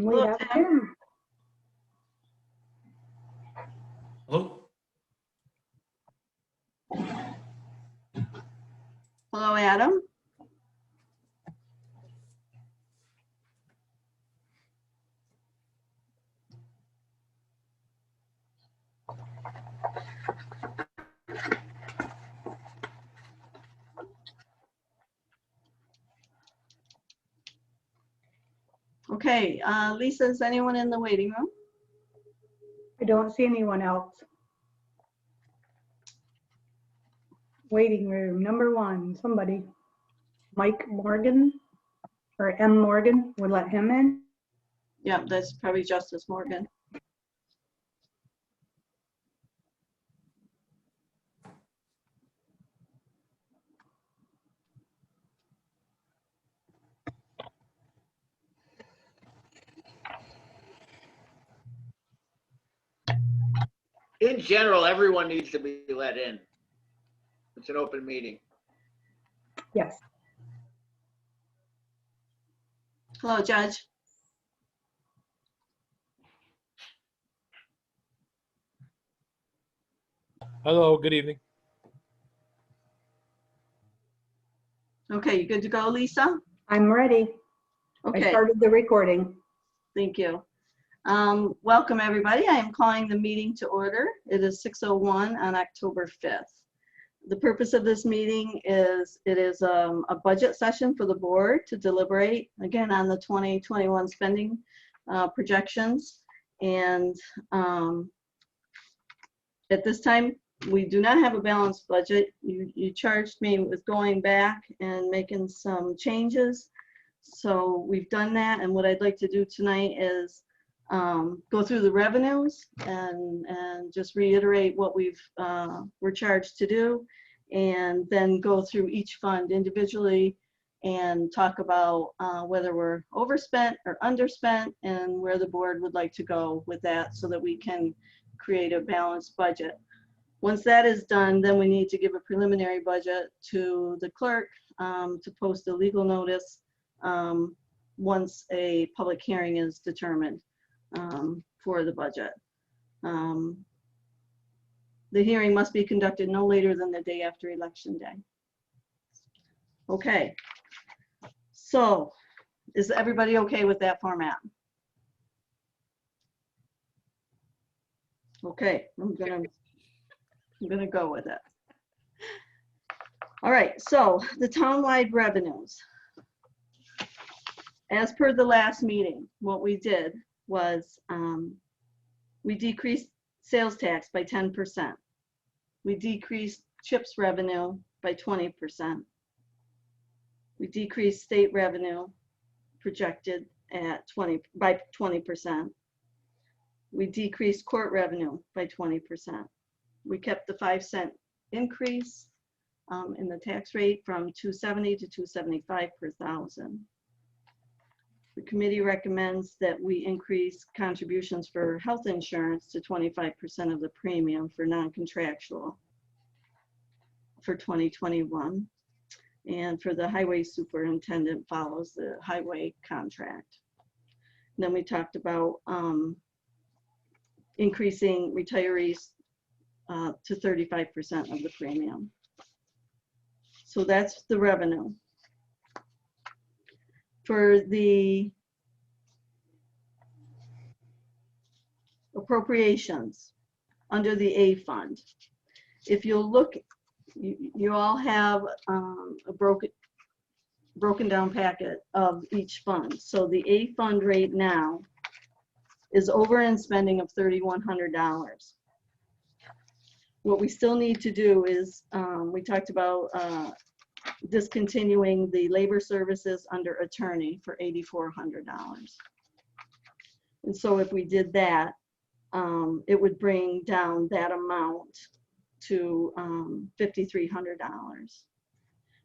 We have Tim. Hello. Hello, Adam. Okay, Lisa, is anyone in the waiting room? I don't see anyone else. Waiting room, number 1, somebody. Mike Morgan or M. Morgan, would let him in. Yeah, that's probably Justice Morgan. In general, everyone needs to be let in. It's an open meeting. Yes. Hello, Judge. Hello, good evening. Okay, you good to go, Lisa? I'm ready. I Okay, started the recording. thank you. Welcome, everybody. I am calling the meeting to order. It is 6:01 on October 5th. The purpose of this meeting is a budget session for the board to deliberate, again, on the 2021 spending projections. And at this time, we do not have a balanced budget. You charged me with going back and making some changes. So we've done that. And what I'd like to do tonight is go through the revenues and just reiterate what we're charged to do, and then go through each fund individually and talk about whether we're overspent or underspent and where the board would like to go with that so that we can create a balanced budget. Once that is done, then we need to give a preliminary budget to the clerk to post a legal notice once a public hearing is determined for the budget. The hearing must be conducted no later than the day after Election Day. Okay, so is everybody okay with that format? Okay, I'm gonna go with it. All right, so the townwide revenues. As per the last meeting, what we did was we decreased sales tax by 10%. We decreased CHIPS revenue by 20%. We decreased state revenue projected at 20%. We decreased court revenue by 20%. We kept the 5-cent increase in the tax rate from $270 to $275 per thousand. The committee recommends that we increase contributions for health insurance to 25% of the premium for non-contractual for 2021. And for the highway superintendent follows the highway contract. And then we talked about increasing retirees to 35% of the premium. So that's the revenue. For the appropriations under the A fund, if you'll look, you all have a broken down packet of each fund. So the A fund right now is over in spending of $3,100. What we still need to do is, we talked about discontinuing the labor services under attorney for $8,400. And so if we did that, it would bring down that amount to $5,300.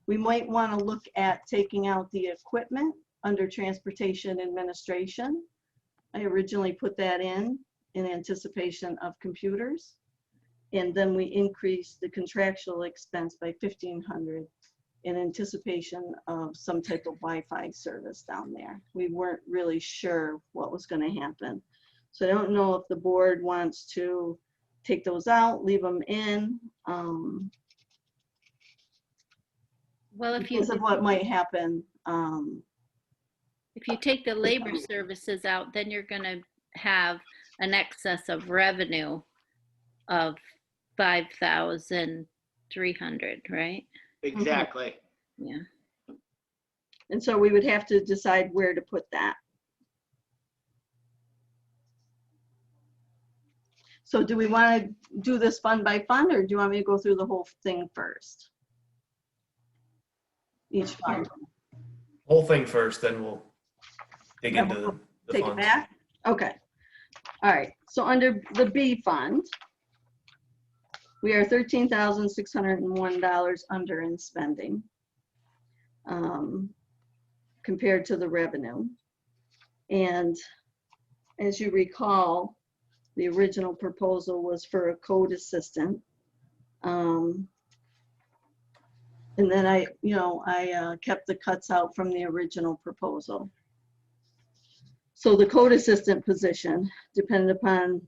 We might want to look at taking out the equipment under transportation administration. I originally put that in anticipation of computers. And then we increased the contractual expense by $1,500 in anticipation of some type of Wi-Fi service down there. We weren't really sure what was going to happen. So I don't know if the board wants to take those out, leave them in, Well, because of what might happen. if you take the labor services out, then you're gonna have an excess of revenue of 5,300, right? Exactly. Yeah. And so we would have to decide where to put that. So do we want to do this fund by fund, or do you want me to go through the whole thing first? Each fund. Whole thing first, then we'll dig Yeah, into we'll the Take it funds. back? Okay. All right, so under the B fund, we are $13,601 under in spending compared to the revenue. And as you recall, the original proposal was for a code assistant. And then I kept the cuts out from the original proposal. So the code assistant position, depending upon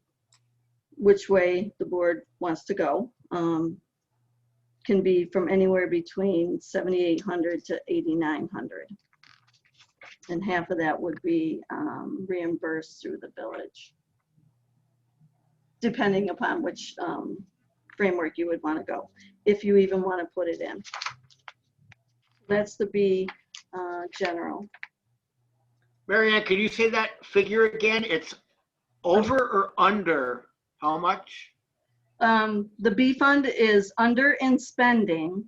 which way the board wants to go, can be from anywhere between 7,800 to 8,900. And half of that would be reimbursed through the village, depending upon which framework you would want to go, if you even want to put it in. That's the B general. Mary Ann, can you say that figure again? It's over or under how much? The B fund is under in spending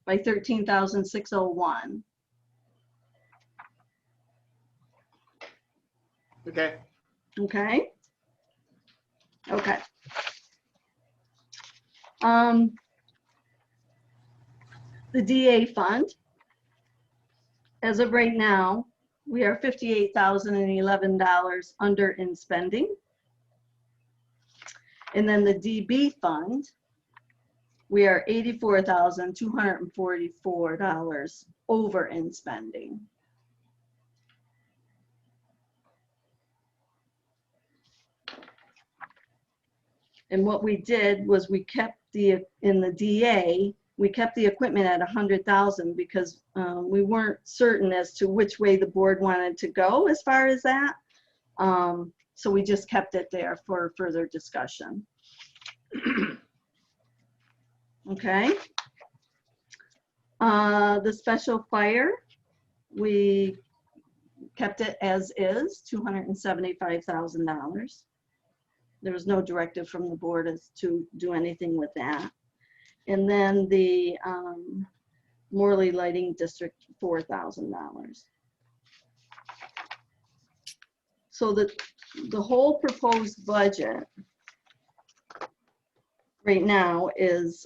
by 13,601. Okay. Okay. Okay. The DA fund, as of right now, we are $58,011 under in spending. And then the DB fund, we are $84,244 over in spending. And what we did was we kept in the DA, we kept the equipment at 100,000 because we weren't certain as to which way the board wanted to go as far as that. So we just kept it there for further discussion. Okay. The special fire, we kept it as is, $275,000. There was no directive from the board as to do anything with that. And then the Morley Lighting District, $4,000. So the whole proposed budget right now is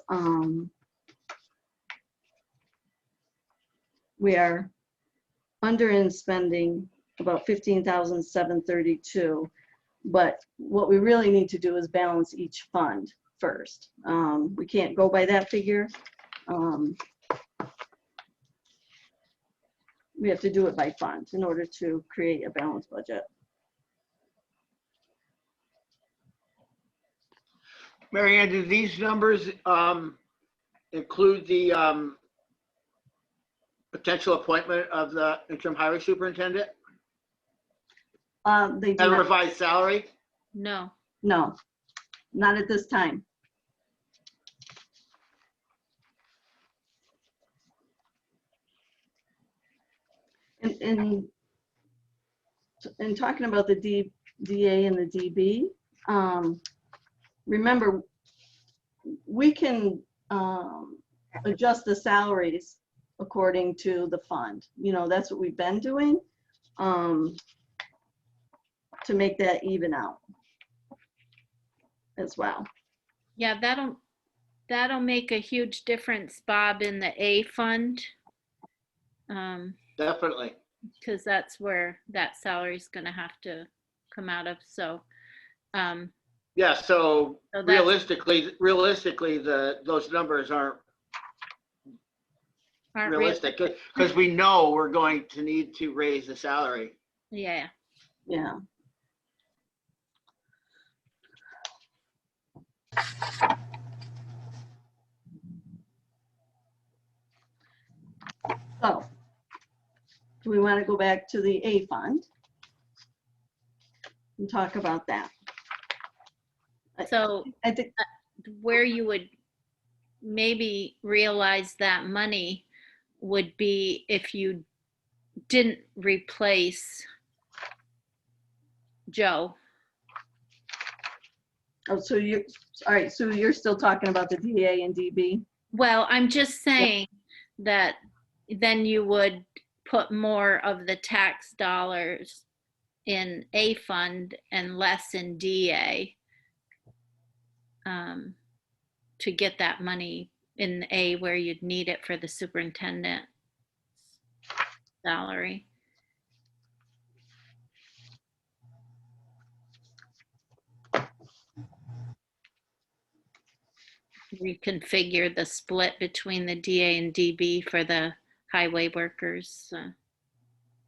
we are under in spending about 15,732. But what we really need to do is balance each fund first. We can't go by that figure. We have to do it by fund in order to create a balanced budget. Mary Ann, do these numbers include the potential appointment of the interim highway superintendent They do and not, revised salary? No. no, not at this time. In talking about the DA and the DB, remember, we can adjust the salaries according to the fund. You know, that's what we've been doing to make that even out as well. Yeah, that'll make a huge difference, Bob, in the A fund. Definitely. Because that's where that salary is going to have to come out of. So, Yeah, so So that's- realistically, those numbers aren't Aren't realistic, because we know we're going to need to raise the salary. Yeah. Yeah. So, do we want to go back to the A fund and talk about that? So I think, where you would maybe realize that money would be if you didn't replace Joe. oh, so you, all right, so you're still talking about the DA and DB? Well, I'm just saying that then you would put more of the tax dollars in A fund and less in DA to get that money in A where you'd need it for the superintendent salary. Reconfigure the split between the DA and DB for the highway workers.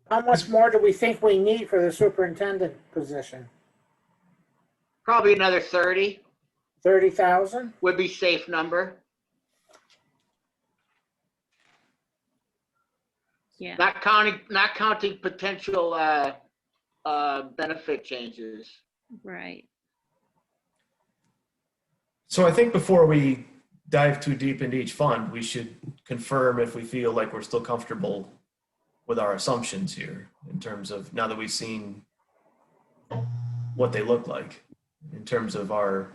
How much more do we think we need for the superintendent position? Probably another 30 30,000? would be safe number. Yeah. Not counting potential benefit changes. Right. So I think before we dive too deep into each fund, we should confirm if we feel like we're still comfortable with our assumptions here in terms of, now that we've seen what they look like in terms of our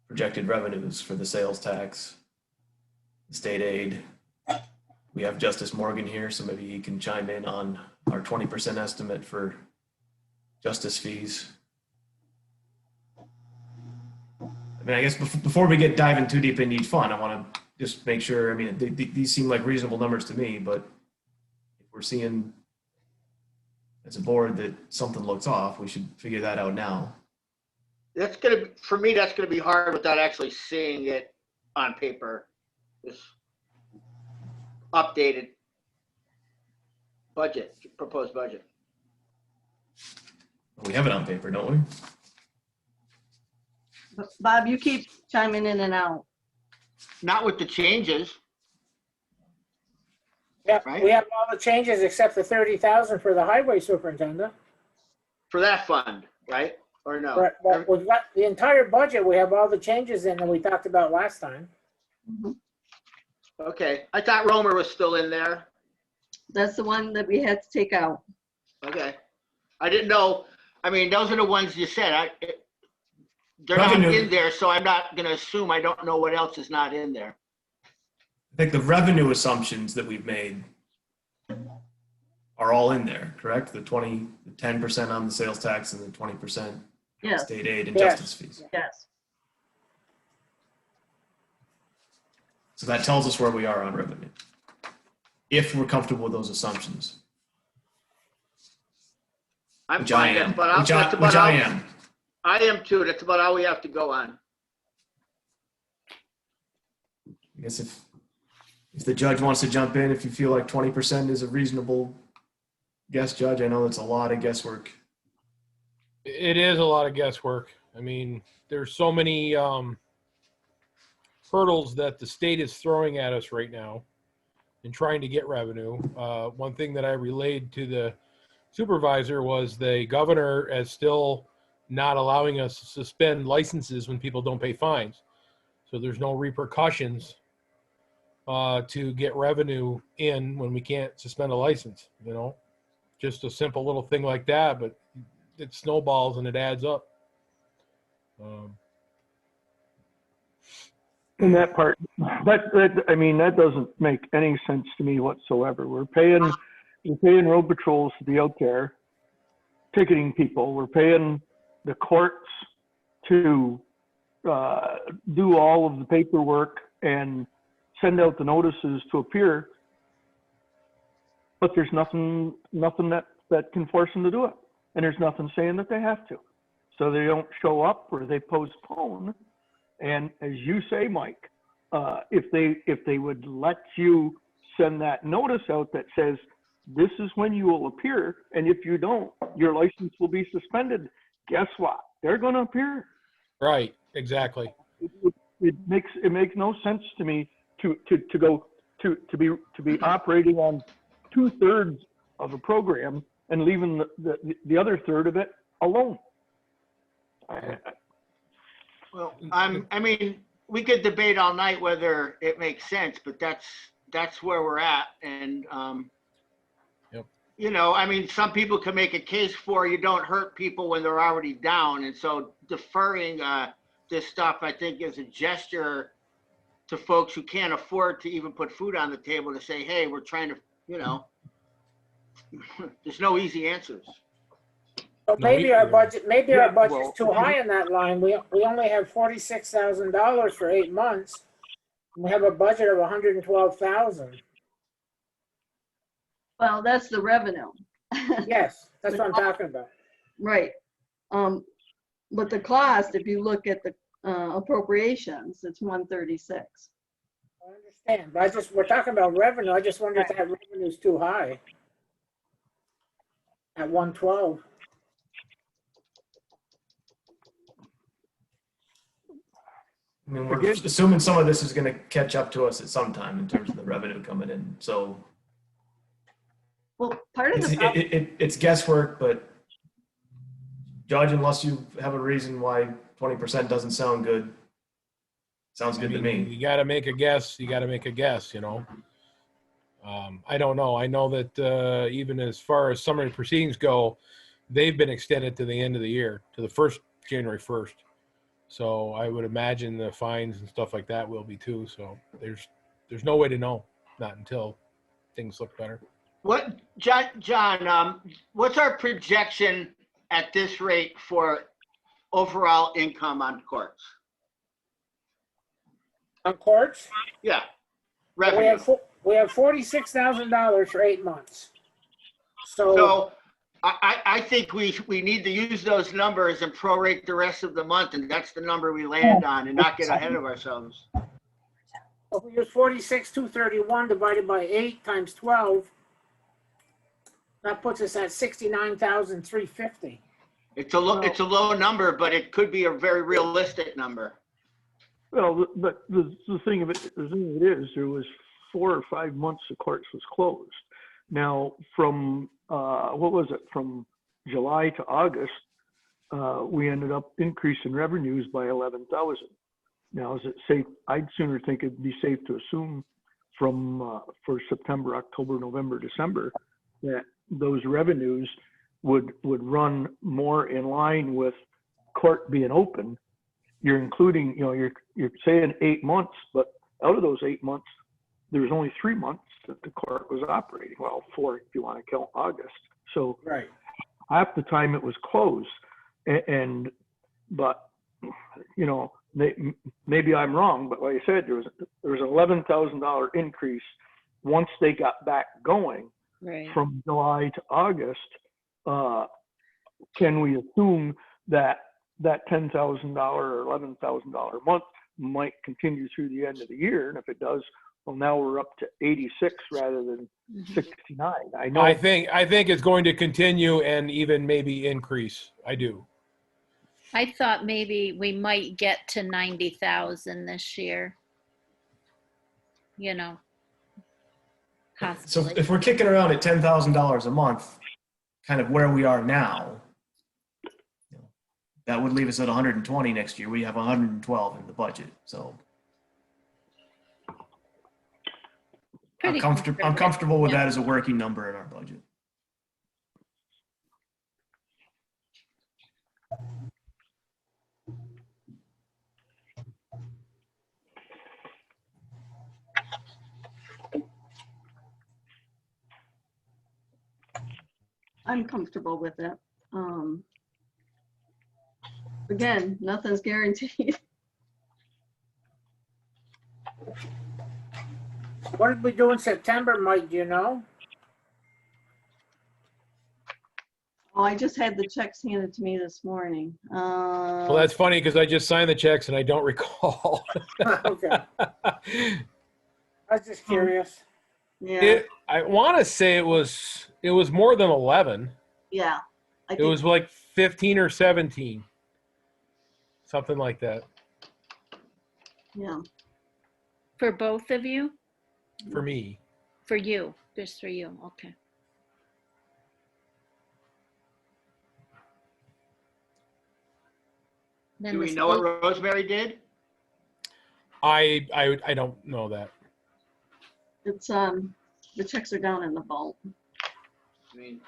projected revenues for the sales tax, state aid. We have Justice Morgan here, so maybe he can chime in on our 20% estimate for justice fees. I mean, I guess before we get diving too deep into each fund, I want to just make sure, I mean, these seem like reasonable numbers to me, but if we're seeing as a board that something looks off, we should figure that out now. That's gonna, for me, that's gonna be hard without actually seeing it on paper. This updated budget, proposed budget. We have it on paper, don't we? Bob, you keep chiming in and out. Not with the changes. Yeah, Right. we have all the changes except the 30,000 for the highway superintendent. For that fund, right? Or no? Right, well, we've got the entire budget, we have all the changes in that we talked about last time. Okay, I thought Romer was still in there. That's the one that we had to take out. Okay. I didn't know, I mean, those are the ones you said. They're not Revenue. in there, so I'm not gonna assume I don't know what else is not in there. I think the revenue assumptions that we've made are all in there, correct? The 10% on the sales tax and the 20% Yes, state aid and Yes. justice fees. yes. So that tells us where we are on revenue, if we're comfortable with those assumptions, I'm which I fine. am. That's about Which I all- am. I am too. That's about all we have to go on. I guess if the judge wants to jump in, if you feel like 20% is a reasonable guess, Judge, I know that's a lot of guesswork. It is a lot of guesswork. I mean, there's so many hurdles that the state is throwing at us right now in trying to get revenue. One thing that I relayed to the supervisor was the governor is still not allowing us to suspend licenses when people don't pay fines. So there's no repercussions to get revenue in when we can't suspend a license, you know? Just a simple little thing like that, but it snowballs and it adds up. In that part, I mean, that doesn't make any sense to me whatsoever. We're paying road patrols to be out there ticketing people. We're paying the courts to do all of the paperwork and send out the notices to appear. But there's nothing that can force them to do it. And there's nothing saying that they have to. So they don't show up or they postpone. And as you say, Mike, if they would let you send that notice out that says, this is when you will appear, and if you don't, your license will be suspended. Guess what? They're going to appear. Right, exactly. It makes no sense to me to be operating on 2/3 of a program and leaving the other third of it alone. Well, I mean, we could debate all night whether it makes sense, but that's where we're at. And, Yep. you know, I mean, some people can make a case for you don't hurt people when they're already down. And so deferring this stuff, I think, is a gesture to folks who can't afford to even put food on the table to say, hey, we're trying to, you know, there's no easy answers. But No, maybe our budget's well, too high in that line. We only have $46,000 for 8 months. We have a budget of 112,000. Well, that's the revenue. Yes, that's what I'm talking about. Right. But the cost, if you look at the appropriations, it's 136. I understand, but we're talking about revenue. I just wonder if that revenue is too high at 112. I mean, we're assuming some of this is going to catch up to us at some time in terms of the revenue coming in. So Well, part of the problem, it's guesswork, but Judge, unless you have a reason why 20% doesn't sound good, sounds good to me. You got to make a guess. You got to make a guess, you know. I don't know. I know that even as far as summary proceedings go, they've been extended to the end of the year, to the January 1st. So I would imagine the fines and stuff like that will be too. So there's no way to know, not until things look better. What, John, what's our projection at this rate for overall income on courts? On courts, Yeah, we revenue. have $46,000 for 8 months. So I think we need to use those numbers and prorate the rest of the month, and that's the number we land on and not get ahead of ourselves. If we use 46,231 divided by 8 times 12, that puts us at 69,350. It's a low number, but it could be a very realistic number. Well, but the thing of it is, there was 4 or 5 months the courts was closed. Now, from from July to August, we ended up increasing revenues by 11,000. Now, is it safe? I'd sooner think it'd be safe to assume for September, October, November, December, that those revenues would run more in line with court being open. You're including, you're saying 8 months, but out of those 8 months, there was only 3 months that the court was operating. Well, 4 if you want to count August. So Right. half the time it was closed. But maybe I'm wrong, but like I said, there was an $11,000 increase once they got back going. Right. From July to August. Can we assume that $10,000 or $11,000 a month might continue through the end of the year? And if it does, well, now we're up to 86 rather than 69. I know. I think it's going to continue and even maybe increase. I do. I thought maybe we might get to 90,000 this year. So Possibly. if we're kicking around at $10,000 a month, kind of where we are now, that would leave us at 120 next year. We have 112 in the budget. So I'm comfortable with that as a working number in our budget. I'm comfortable with it. Again, nothing's guaranteed. What did we do in September, Mike? Do you know? Oh, I just had the checks handed to me this morning. Well, that's funny because I just signed the checks and I don't recall. Okay. I was just curious. Yeah, I want to say it was more than 11. yeah. I It think, was like 15 or 17, something like that yeah. For both of you? for me. For you, just for you, okay. Then Do the we know what state- Rosemary did? I don't know that. It's, the checks are down in the vault. I mean,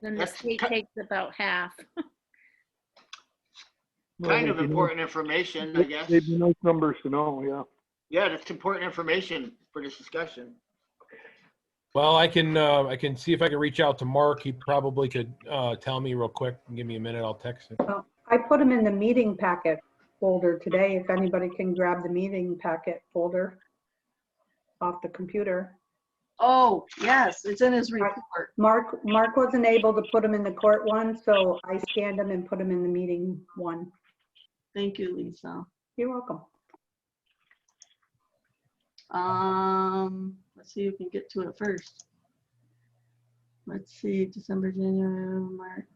Then the that's state ki- takes about half. kind of important information, I guess. They'd be nice numbers to know, yeah. Yeah, that's important information for this discussion. Well, I can see if I can reach out to Mark. He probably could tell me real quick. Give me a minute. I'll text him. Well, I put them in the meeting packet folder today, if anybody can grab the meeting packet folder off the computer. Oh, yes, it's in his report. Mark wasn't able to put them in the court one, so I scanned them and put them in the meeting one. Thank you, Lisa. You're welcome. Let's see who can get to it first. Let's see, December, January, March.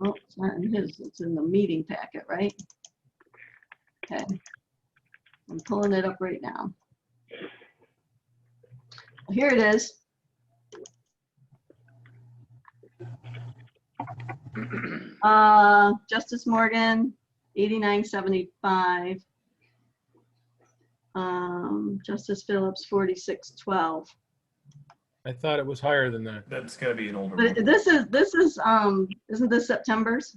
Oh, it's not in his, it's in the meeting packet, right? Okay. I'm pulling it up right now. Here it is. Justice Morgan, 89.75. Justice Phillips, 46.12. I thought it was higher than that. That's gotta be an older But one. this is, isn't this September's?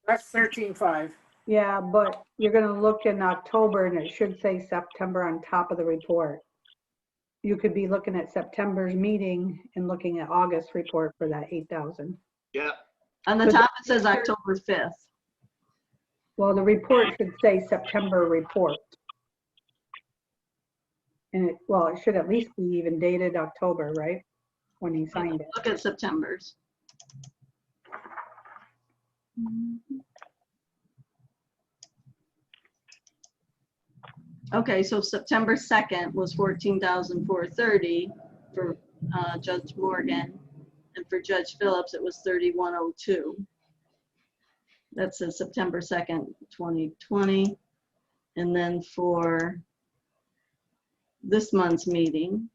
That's 13.5. Yeah, but you're gonna look in October and it should say September on top of the report. You could be looking at September's meeting and looking at August report for that 8,000. Yeah. On the But top, it says October 5th. Well, the report should say September report. And it should at least be even dated October, right? When he signed it. Look at September's. Okay, so September 2nd was 14,430 for Judge Morgan. And for Judge Phillips, it was 3102. That's a September 2nd, 2020. And then for this month's meeting,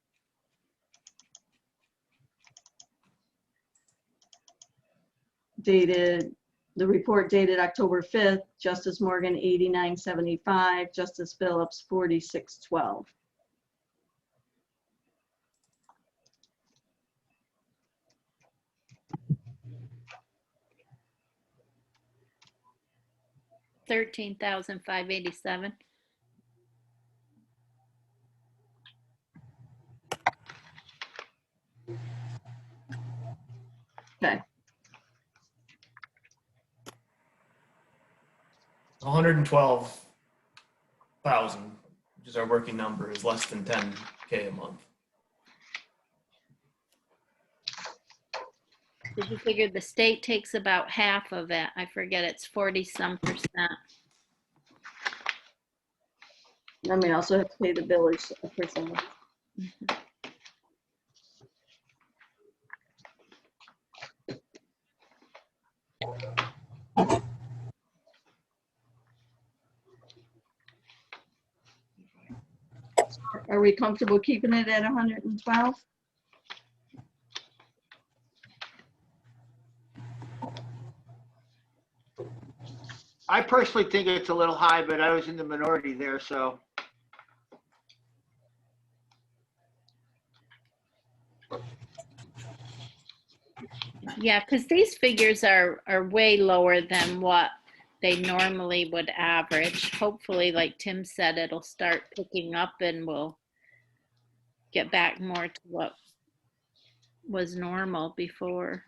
the report dated October 5th, Justice Morgan 89.75, Justice Phillips 46.12. $13,587. Okay, 112,000, which is our working number, is less than 10K a month. Did you figure the state takes about half of it? I forget, it's 40-some%. I may also have to pay the village a percentage. Are we comfortable keeping it at 112? I personally think it's a little high, but I was in the minority there, so. Yeah, because these figures are way lower than what they normally would average. Hopefully, like Tim said, it'll start picking up and we'll get back more to what was normal before.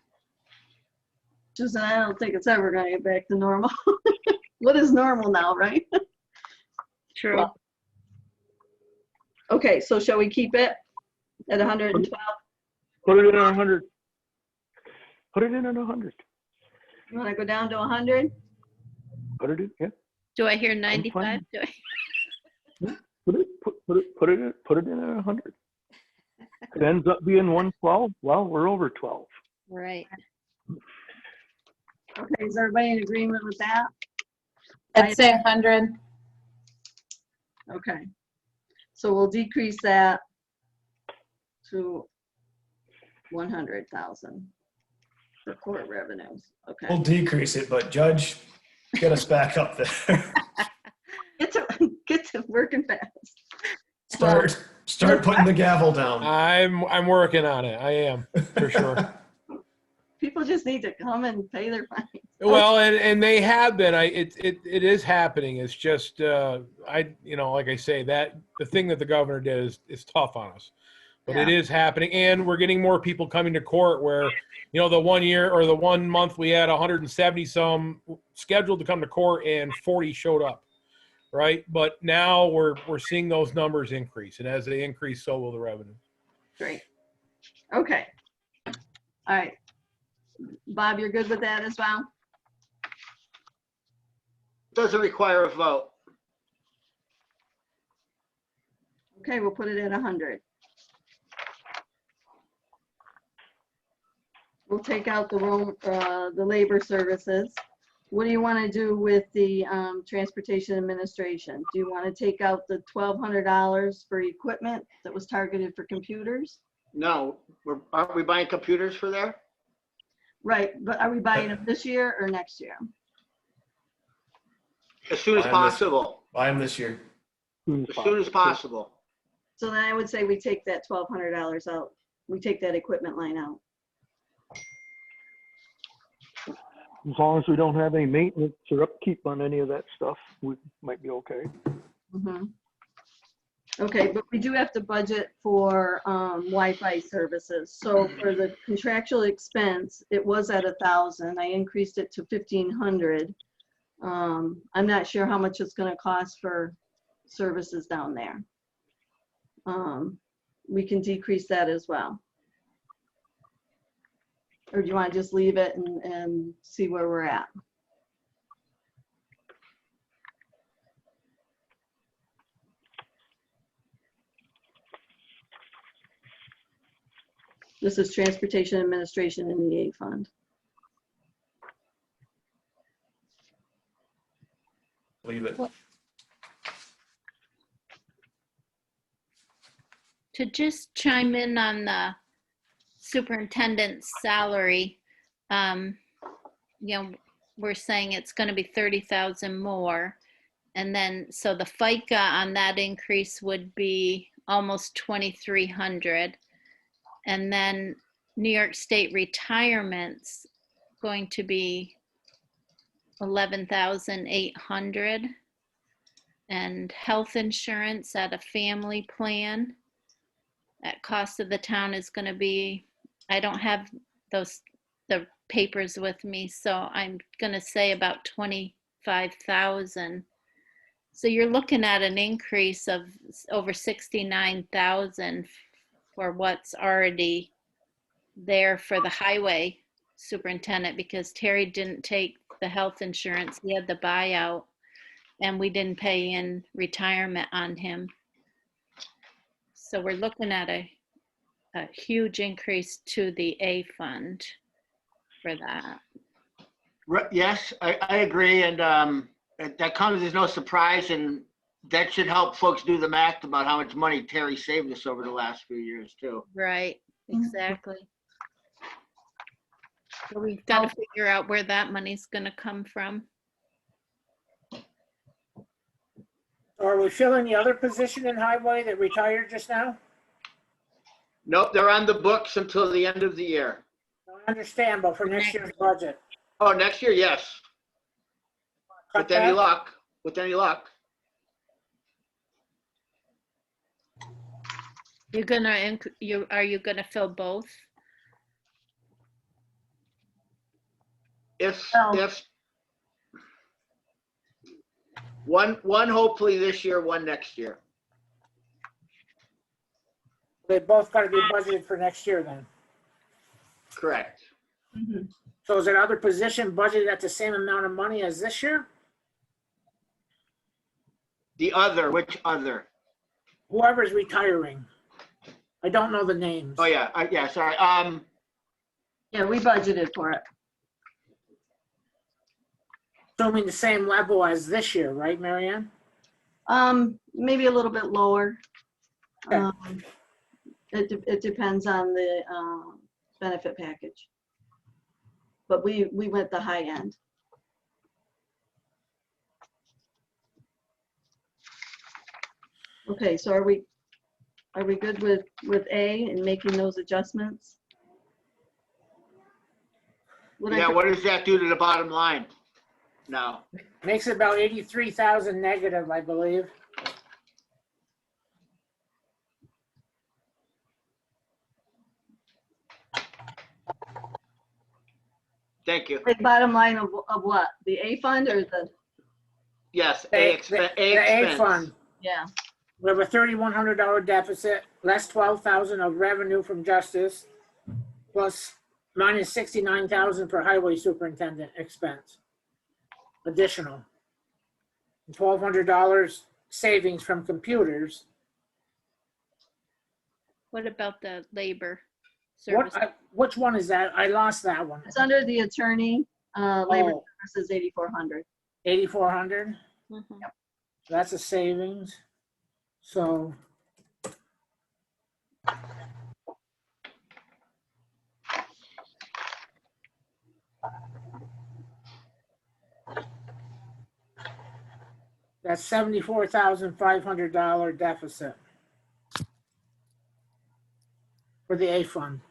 Susan, I don't think it's ever gonna get back to normal. What is normal now, right? True. Well, okay, so shall we keep it at 112? Put it in at 100. Put it in at 100. You wanna go down to 100? Put it in, yeah. Do I hear 95? Do I- Put it in at 100. It ends up being 112. Well, we're over 12. Right. Okay, is everybody in agreement with that? I'd say 100. Okay. So we'll decrease that to 100,000 for court revenues. Okay. We'll decrease it, but Judge, get us back up there. Get to working fast. Start putting the gavel down. I'm working on it. I am, for sure. People just need to come and pay their fines. Well, and they have been. It is happening. It's just like I say, that the thing that the governor did is tough on us, but it is happening, and we're getting more people coming to court. Where the 1 year or the 1 month we had 170 some scheduled to come to court, and 40 showed up, right? But now we're seeing those numbers increase, and as they increase, so will the revenue. Great. Okay. All right. Bob, you're good with that as well? Doesn't require a vote. Okay, we'll put it at 100. We'll take out the labor services. What do you want to do with the transportation administration? Do you want to take out the $1,200 for equipment that was targeted for computers? No, aren't we buying computers for there? Right, but are we buying them this year or next year? As soon as Buy 'em possible. Buy them this year. As soon as possible. So then I would say we take that $1,200 out. We take that equipment line out. As long as we don't have any maintenance or upkeep on any of that stuff, we might be okay. Mhm. Okay, but we do have to budget for Wi-Fi services. So for the contractual expense, it was at 1,000. I increased it to 1,500. I'm not sure how much it's going to cost for services down there. We can decrease that as well. Or do you want to just leave it and see where we're at? This is Transportation Administration in the A Fund. Leave it. To just chime in on the superintendent's salary, we're saying it's going to be 30,000 more. And then, so the FICA on that increase would be almost 2,300. And then New York State retirement's going to be 11,800. And health insurance at a family plan, that cost of the town is going to be, I don't have the papers with me, so I'm going to say about 25,000. So you're looking at an increase of over 69,000 for what's already there for the highway superintendent, because Terry didn't take the health insurance. He had the buyout, and we didn't pay in retirement on him. So we're looking at a huge increase to the A fund for that. Yes, I agree. And that comes as no surprise. And that should help folks do the math about how much money Terry saved us over the last few years too. Right, exactly. So we've got to figure out where that money's going to come from. Are we filling the other position in highway that retired just now? Nope, they're on the books until the end of the year. I understand, but for next year's budget. Oh, next year, yes. Cut With any that? luck, with any luck. Are you gonna fill both? If one hopefully this year, one next year. They both got to be budgeted for next year then. Correct. Mhm. So is that other position budgeted at the same amount of money as this year? The other, which other? Whoever's retiring. I don't know the names. Oh, yeah, yeah, sorry. Yeah, we budgeted for it. Assuming the same level as this year, right, Marianne? Maybe a little bit lower. Okay. It depends on the benefit package. But we went the high end. Okay, so are we good with A and making those adjustments? Yeah, what does that do to the bottom line? No. Makes it about 83,000 negative, I believe. Thank you. The bottom line of what? The A fund or the? Yes, The A A expense. fund. Yeah. We have a $3,100 deficit, less 12,000 of revenue from justice, plus minus 69,000 for highway superintendent expense. Additional. $1,200 savings from computers. What about the labor service? Which one is that? I lost that one. It's under the attorney, labor Oh, services 8,400. 8,400. Mhm. That's a savings. So that's $74,500 deficit for the A fund.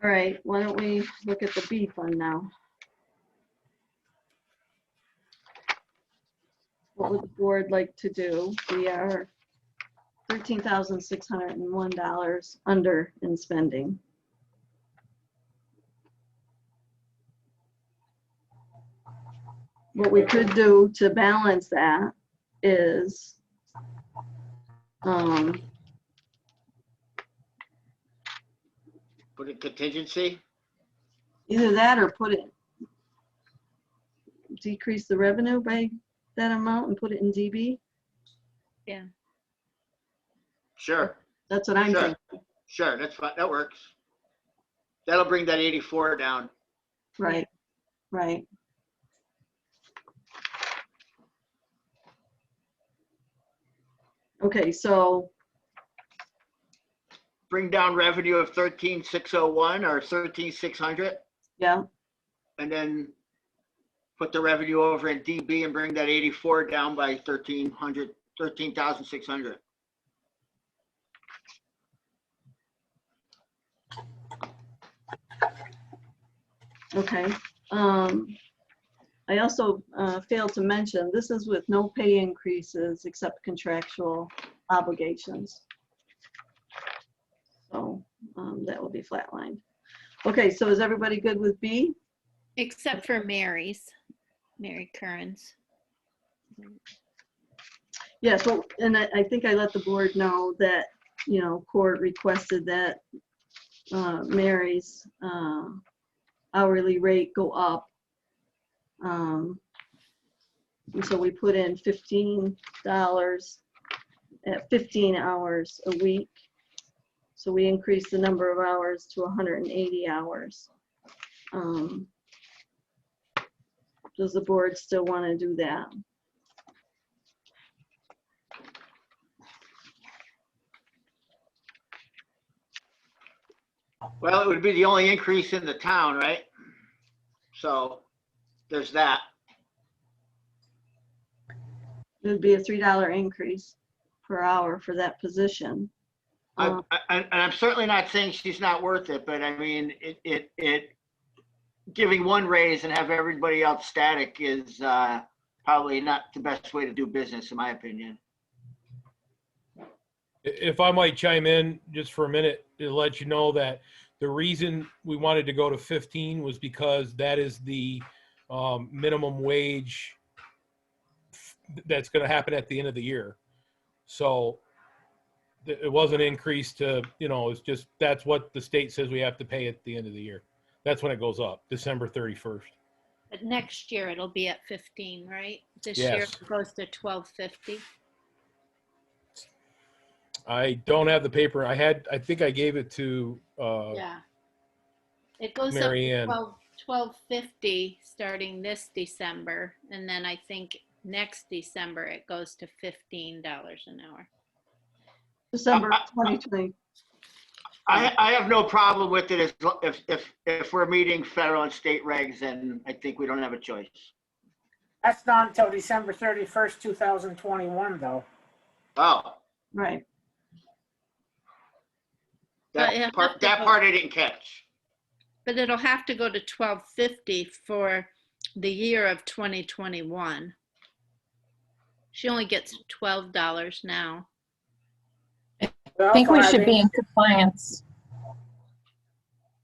All right, why don't we look at the B fund now? What would the board like to do? We are $13,601 under in spending. What we could do to balance that is Put in contingency. either that or decrease the revenue by that amount and put it in DB. Yeah. Sure, That's what I'm Sure. thinking. sure, that's fine, that works. That'll bring that 84 down. Right, right. Okay, so Bring down revenue of 13,601 or 13,600, yeah, and then put the revenue over in DB and bring that 84 down by 13,600. okay. I also failed to mention, this is with no pay increases except contractual obligations. So that will be flatlined. Okay, so is everybody good with B? Except for Mary Curran's. Yes, well, and I think I let the board know that, court requested that Mary's hourly rate go up. And so we put in $15 at 15 hours a week. So we increased the number of hours to 180 hours. Does the board still want to do that? Well, it would be the only increase in the town, right? So there's that. It would be a $3 increase per hour for that position. And I'm certainly not saying she's not worth it, but I mean, it giving one raise and have everybody else static is probably not the best way to do business, in my opinion. If I might chime in just for a minute to let you know that The reason we wanted to go to 15 was because that is the minimum wage that's going to happen at the end of the year. So it wasn't increased to, it's just, that's what the state says we have to pay at the end of the year. That's when it goes up, December 31st. But next year it'll be at 15, right? This year Yes. it goes to 12.50. I don't have the paper. I think I gave it to Yeah. It goes Mary up Ann. to 12.50 starting this December, and then I think next December it goes to $15 an hour. December 2020. I have no problem with it if we're meeting federal and state regs, and I think we don't have a choice. That's not until December 31st, 2021, though. Oh, Right. But it'll have to that go- part I didn't catch. But it'll have to go to 12.50 for the year of 2021. She only gets $12 now. I think we should be in compliance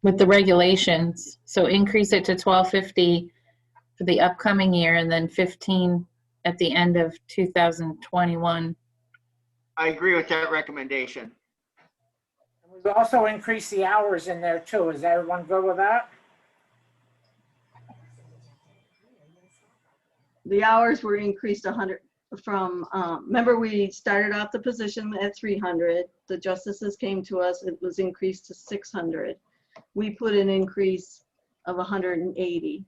with the regulations. So increase it to 12.50 for the upcoming year and then 15 at the end of 2021. I agree with that recommendation. We've also increased the hours in there too. Is everyone good with that? The hours were increased 100 from, remember we started off the position at 300. The justices came to us, it was increased to 600. We put an increase of 180.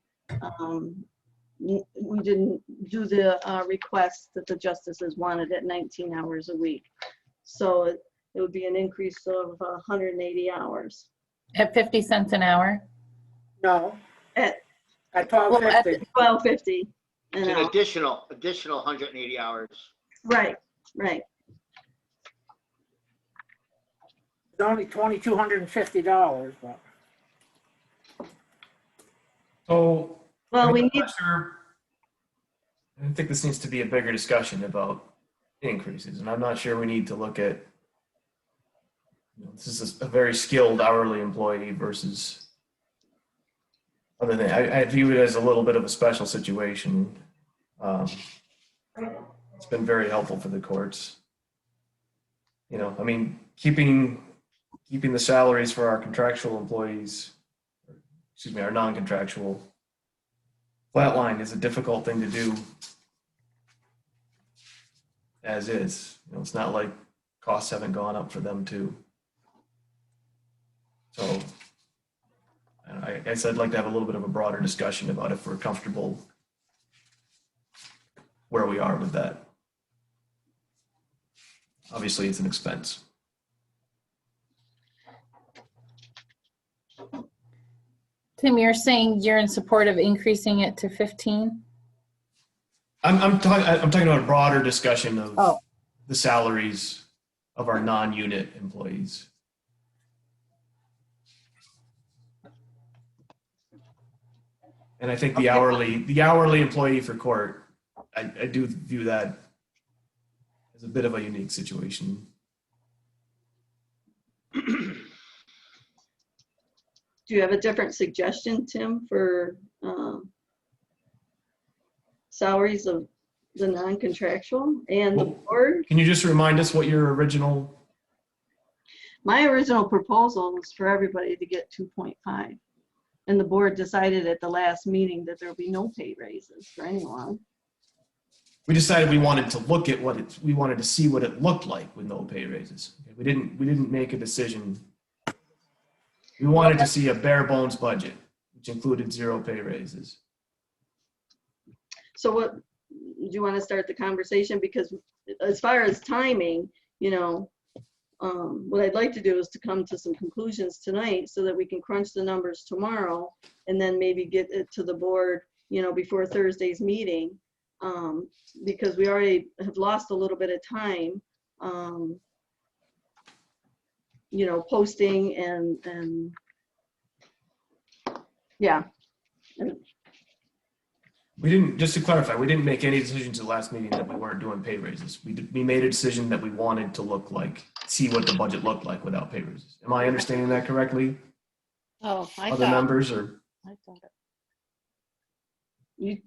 We didn't do the request that the justices wanted at 19 hours a week. So it would be an increase of 180 hours. At 50 cents an hour? No. At At 12.50. 12.50 an It's an hour. additional 180 hours. Right, right. It's only $2,250, but. So, Well, we I'm need, not sure. I think this needs to be a bigger discussion about increases, and I'm not sure we need to look at, this is a very skilled hourly employee versus other than, I view it as a little bit of a special situation. It's been very helpful for the courts. I mean, keeping the salaries for our contractual employees, our non-contractual flatline is a difficult thing to do as is. It's not like costs haven't gone up for them too. So I guess I'd like to have a little bit of a broader discussion about if we're comfortable where we are with that. Obviously, it's an expense. Tim, you're saying you're in support of increasing it to 15? I'm talking about a broader discussion of Oh. the salaries of our non-unit employees. And I think the hourly employee for court, I do view that as a bit of a unique situation. do you have a different suggestion, Tim, for salaries of the non-contractual and the Well, board? Can you just remind us what your original? My original proposal was for everybody to get 2.5. And the board decided at the last meeting that there'll be no pay raises for anyone. We decided we wanted to look at we wanted to see what it looked like with no pay raises. We didn't make a decision. We wanted to see a bare bones budget, which included 0 pay raises. So what, do you want to start the conversation? Because as far as timing, what I'd like to do is to come to some conclusions tonight so that we can crunch the numbers tomorrow and then maybe get it to the board, before Thursday's meeting. Because we already have lost a little bit of time, posting and yeah. We didn't, just to clarify, we didn't make any decisions at the last meeting that we weren't doing pay raises. We made a decision that we wanted to see what the budget looked like without pay raises. Am I understanding that correctly? Oh, I other thought, members, or? I thought it. You,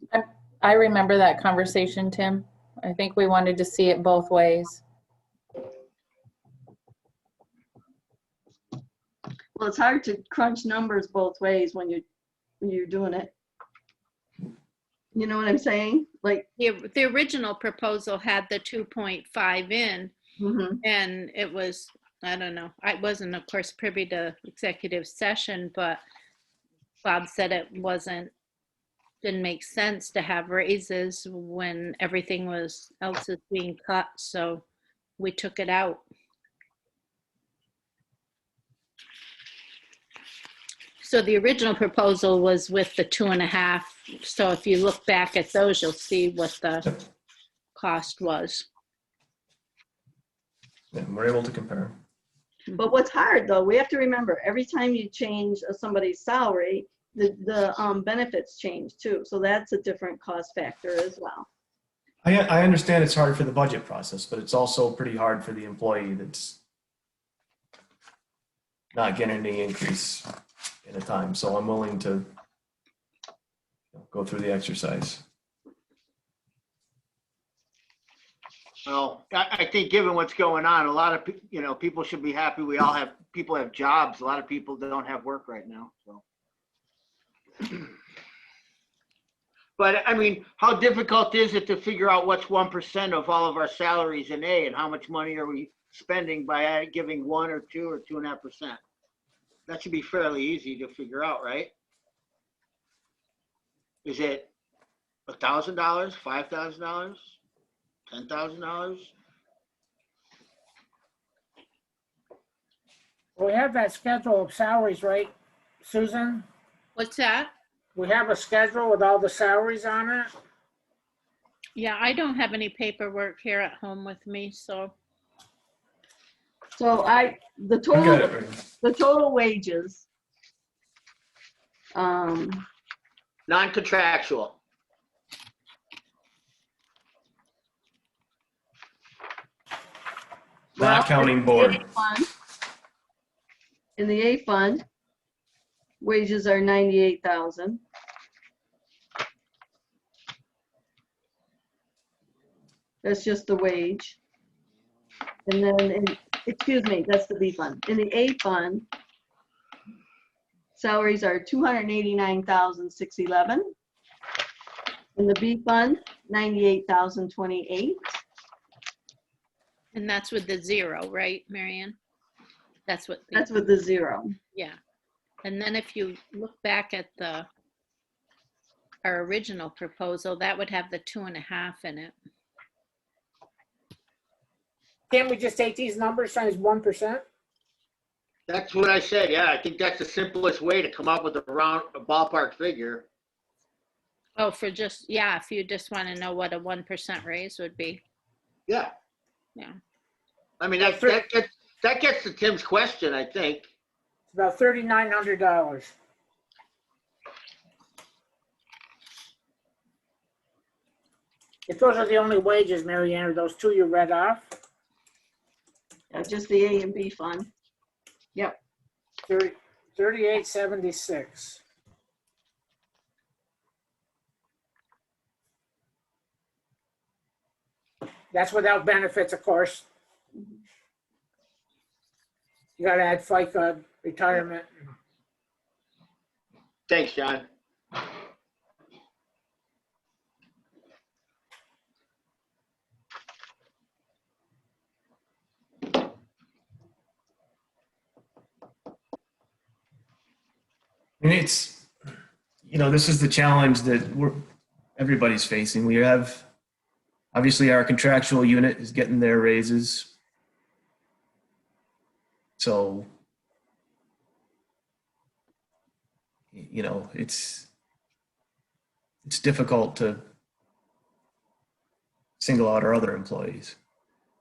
I remember that conversation, Tim. I think we wanted to see it both ways. well, it's hard to crunch numbers both ways when you're doing it. You know what I'm saying? Like, The original proposal had the 2.5 in, mhm. and it was, I don't know, I wasn't, of course, privy to executive session, but Bob said it didn't make sense to have raises when everything else is being cut, so we took it out. So the original proposal was with the 2.5. So if you look back at those, you'll see what the cost was. Yeah, we're able to compare. But what's hard though, we have to remember, every time you change somebody's salary, the benefits change too. So that's a different cost factor as well. I understand it's hard for the budget process, but it's also pretty hard for the employee that's not getting any increase in a time. So I'm willing to go through the exercise. Well, I think given what's going on, a lot of, people should be happy. People have jobs. A lot of people don't have work right now, so. But I mean, how difficult is it to figure out what's 1% of all of our salaries in A, and how much money are we spending by giving 1 or 2 or 2.5%? That should be fairly easy to figure out, right? Is it $1,000, $5,000, $10,000? We have that schedule of salaries, right, Susan? What's that? We have a schedule with all the salaries on it. Yeah, I don't have any paperwork here at home with me, so. So I got it right. the total wages. Non-contractual. Not counting board. In the A fund, wages are 98,000. That's just the wage. And then, excuse me, that's the B fund. In the A fund, salaries are 289,611. In the B fund, 98,028. And that's with the 0, right, Marianne? That's what. That's with the 0. Yeah. And then if you look back at our original proposal, that would have the 2.5 in it. Can't we just take these numbers times 1%? That's what I said. Yeah, I think that's the simplest way to come up with a ballpark figure. Oh, if you just want to know what a 1% raise would be. Yeah. Yeah. I mean, that gets to Tim's question, I think. It's about $3,900. If those are the only wages, Marianne, are those 2 you read off? Just the A and B fund. Yep. 3876. That's without benefits, of course. You gotta add FICA, retirement. Thanks, John. And it's, this is the challenge that everybody's facing. We have, obviously, our contractual unit is getting their raises. So, it's difficult to single out our other employees.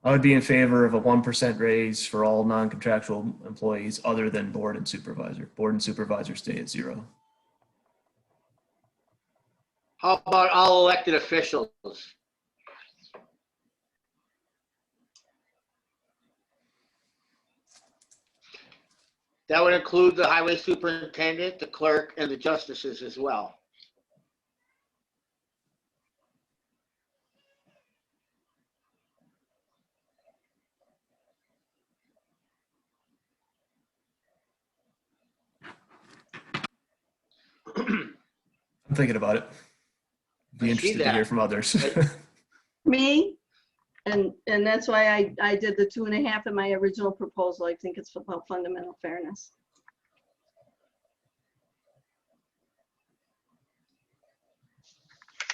I would be in favor of a 1% raise for all non-contractual employees other than board and supervisor. Board and supervisor stay at 0. How about all elected officials? That would include the highway superintendent, the clerk, and the justices as well. I'm thinking about it. I Be see interested to that. hear from others. Me, and that's why I did the 2.5 in my original proposal. I think it's about fundamental fairness.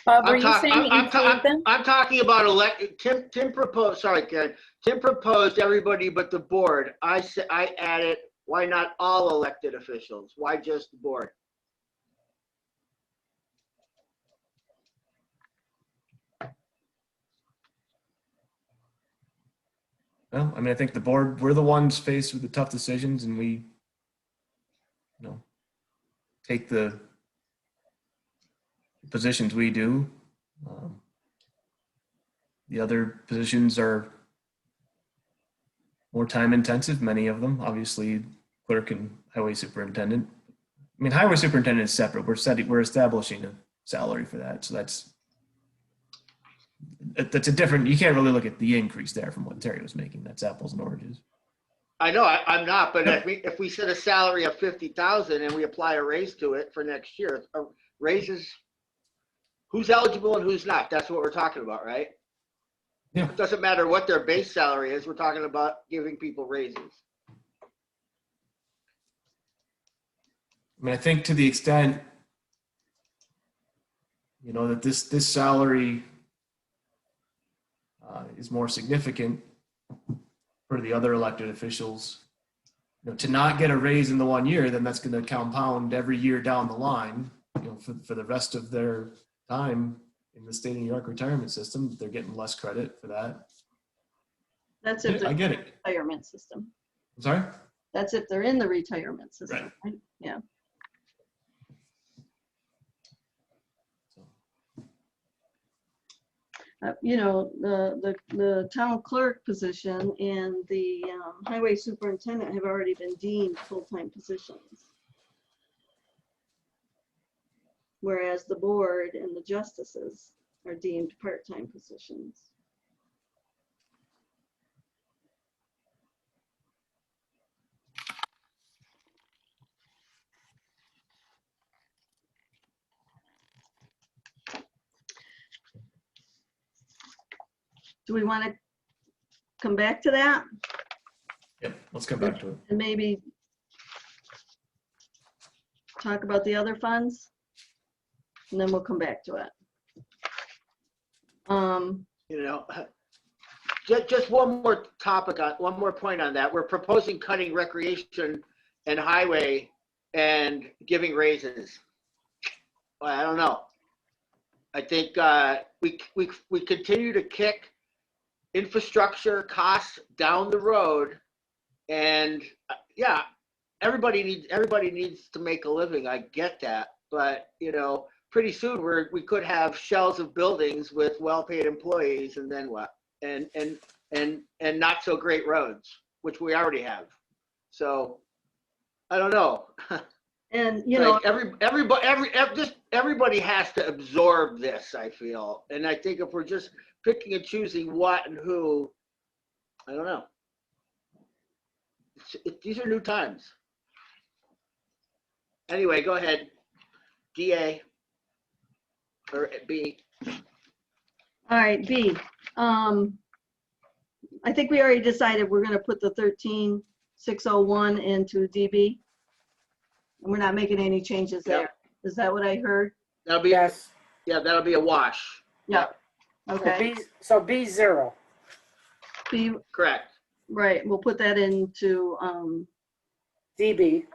Bob, were you saying include them? I'm talking about Tim proposed, sorry, Karen. Tim proposed everybody but the board. I added, why not all elected officials? Why just the board? Well, I mean, I think the board, we're the ones faced with the tough decisions, and we, take the positions we do. The other positions are more time intensive, many of them, obviously clerk and highway superintendent. I mean, highway superintendent is separate. We're establishing a salary for that. So that's a different, you can't really look at the increase there from what Terry was making. That's apples and oranges. I know, I'm not, but if we set a salary of 50,000 and we apply a raise to it for next year, raises, who's eligible and who's not? That's what we're talking about, right? Yeah. It doesn't matter what their base salary is. We're talking about giving people raises. I mean, I think to the extent, that this salary is more significant for the other elected officials, to not get a raise in the 1 year, then that's going to compound every year down the line, for the rest of their time in the state of New York retirement system. They're getting less credit for that. That's if I they're get in it. the retirement system. I'm sorry? That's if they're in the retirement system. Right? Yeah. The town clerk position and the highway superintendent have already been deemed full-time positions. Whereas the board and the justices are deemed part-time positions. Do we want to come back to that? Yep, let's come back to it. And maybe talk about the other funds? And then we'll come back to it. Just one more topic, one more point on that. We're proposing cutting recreation and highway and giving raises. Well, I don't know. I think we continue to kick infrastructure costs down the road, and yeah, everybody needs to make a living. I get that, but pretty soon we could have shells of buildings with well-paid employees, and then what? And not so great roads, which we already have. So I don't know. And everybody has to absorb this, I feel. And I think if we're just picking and choosing what and who, I don't know. These are new times. Anyway, go ahead. DA or B. all right, B. I think we already decided we're going to put the 13,601 into DB. And we're not making any changes there. Yep. Is that what I heard? That'll be Yes. Yeah, that'll be a wash. Yeah. So Okay. So B0. B, Correct. right. We'll put that into DB,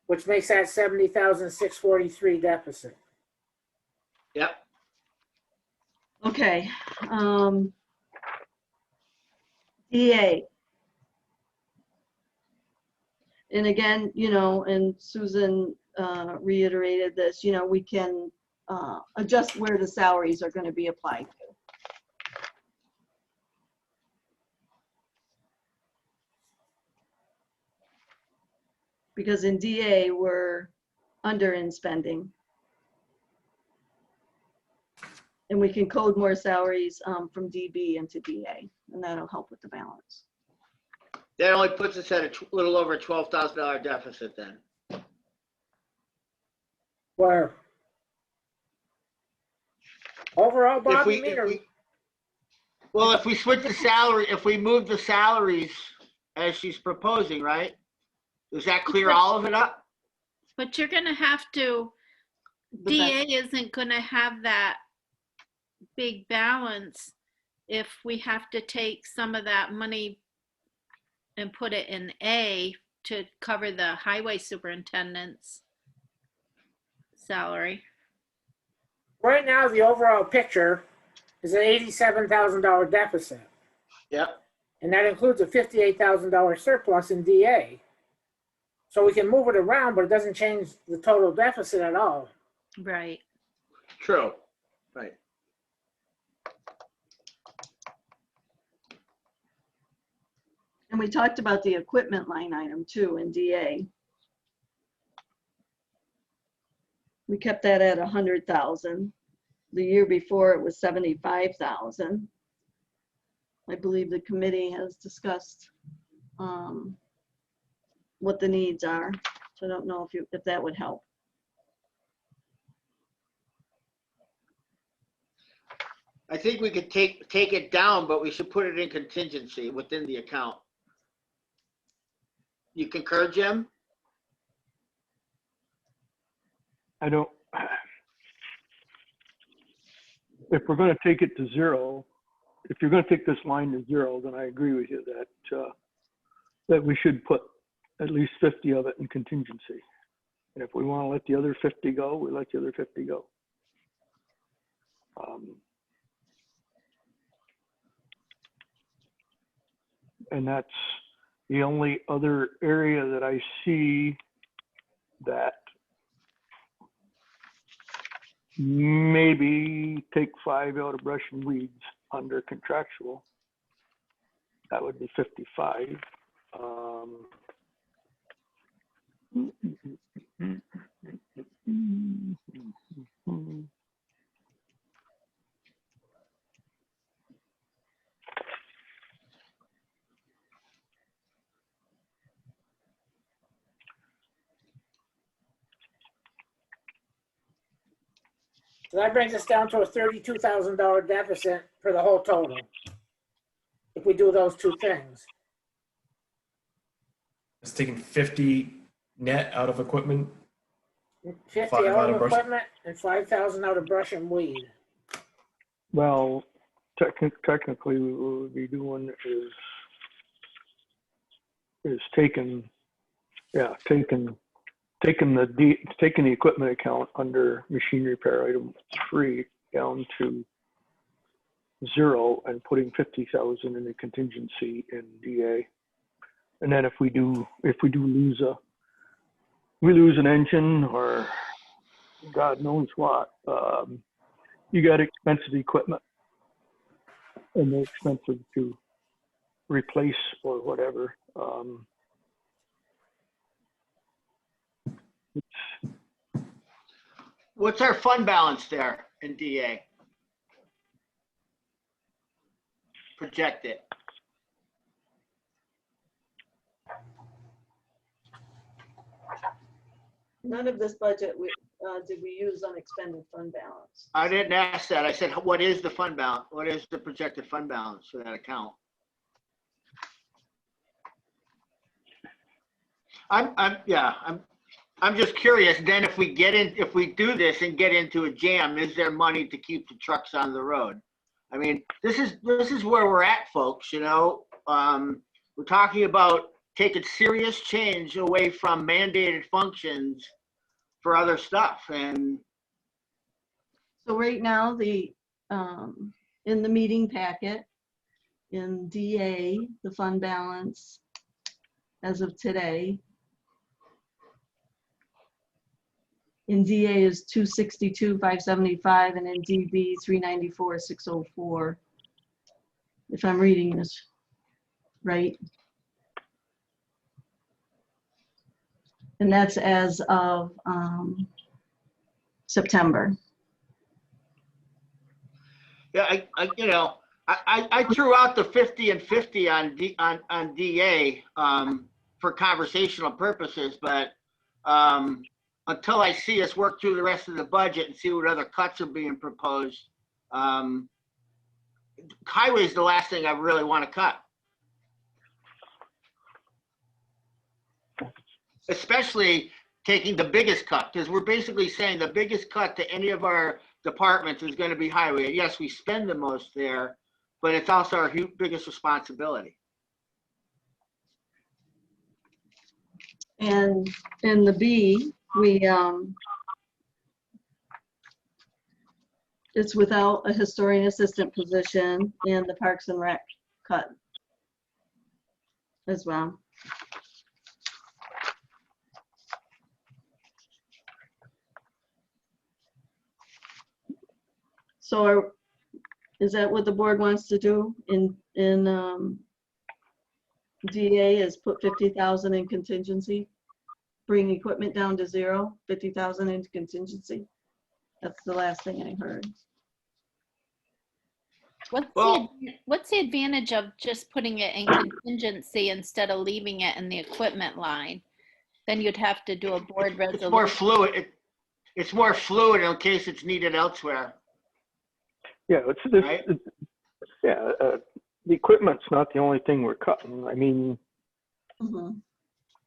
which makes that 70,643 deficit. Yep. okay. DA. And again, and Susan reiterated this, we can adjust where the salaries are going to be applied to. because in DA, we're under in spending. And we can code more salaries from DB into DA, and that'll help with the balance. That only puts us at a little over a $12,000 deficit then. Where? Overall, If Bob, we, you mean, if or we, well, if we switch the salary, if we move the salaries as she's proposing, right? Does that clear all of it up? But you're gonna have to, DA isn't gonna have that big balance if we have to take some of that money and put it in A to cover the highway superintendent's salary. right now, the overall picture is an $87,000 deficit. Yep. And that includes a $58,000 surplus in DA. So we can move it around, but it doesn't change the total deficit at all. Right. True. Right. And we talked about the equipment line item too in DA. We kept that at 100,000. The year before it was 75,000. I believe the committee has discussed what the needs are. So I don't know if that would help. I think we could take it down, but we should put it in contingency within the account. You concur, Jim? I don't, if we're going to take it to zero, if you're going to take this line to zero, then I agree with you that we should put at least 50 of it in contingency. And if we want to let the other 50 go, we let the other 50 go. And that's the only other area that I see that maybe take 5 out of brush and weeds under contractual. That would be 55. So that brings us down to a $32,000 deficit for the whole total. If we do those two things. It's taking 50 net out of equipment. 50 5 out out of of brush. equipment and 5,000 out of brush and weed. Well, technically, what we would be doing is taking the equipment account under machine repair item 3 down to 0 and putting 50,000 in the contingency in DA. And then if we lose an engine or God knows what, you got expensive equipment and they're expensive to replace or whatever. What's our fund balance there in DA? Project it. None of this budget did we use unexpended fund balance. I didn't ask that. I said, what is the fund balance? What is the projected fund balance for that account? I'm just curious. Then if we do this and get into a jam, is there money to keep the trucks on the road? I mean, this is where we're at, folks. You know, we're talking about taking serious change away from mandated functions for other stuff. And So right now, in the meeting packet, in DA, the fund balance as of today, in DA is 262,575, and in DB 394,604. If I'm reading this right. And that's as of September. Yeah, I threw out the 50 and 50 on DA for conversational purposes, but until I see us work through the rest of the budget and see what other cuts are being proposed, highway is the last thing I really want to cut. Especially taking the biggest cut, because we're basically saying the biggest cut to any of our departments is going to be highway. Yes, we spend the most there, but it's also our biggest responsibility. And in the B, we it's without a historian assistant position and the Parks and Rec cut as well. So is that what the board wants to do in DA, is put 50,000 in contingency, bring equipment down to 0, 50,000 into contingency? That's the last thing I heard. What's the advantage of just putting it in contingency instead of leaving it in the equipment line? Then you'd have to do a board resolution. It's more fluid. It's more fluid in case it's needed elsewhere. Yeah, it's this. Right? The equipment's not the only thing we're cutting. I mean,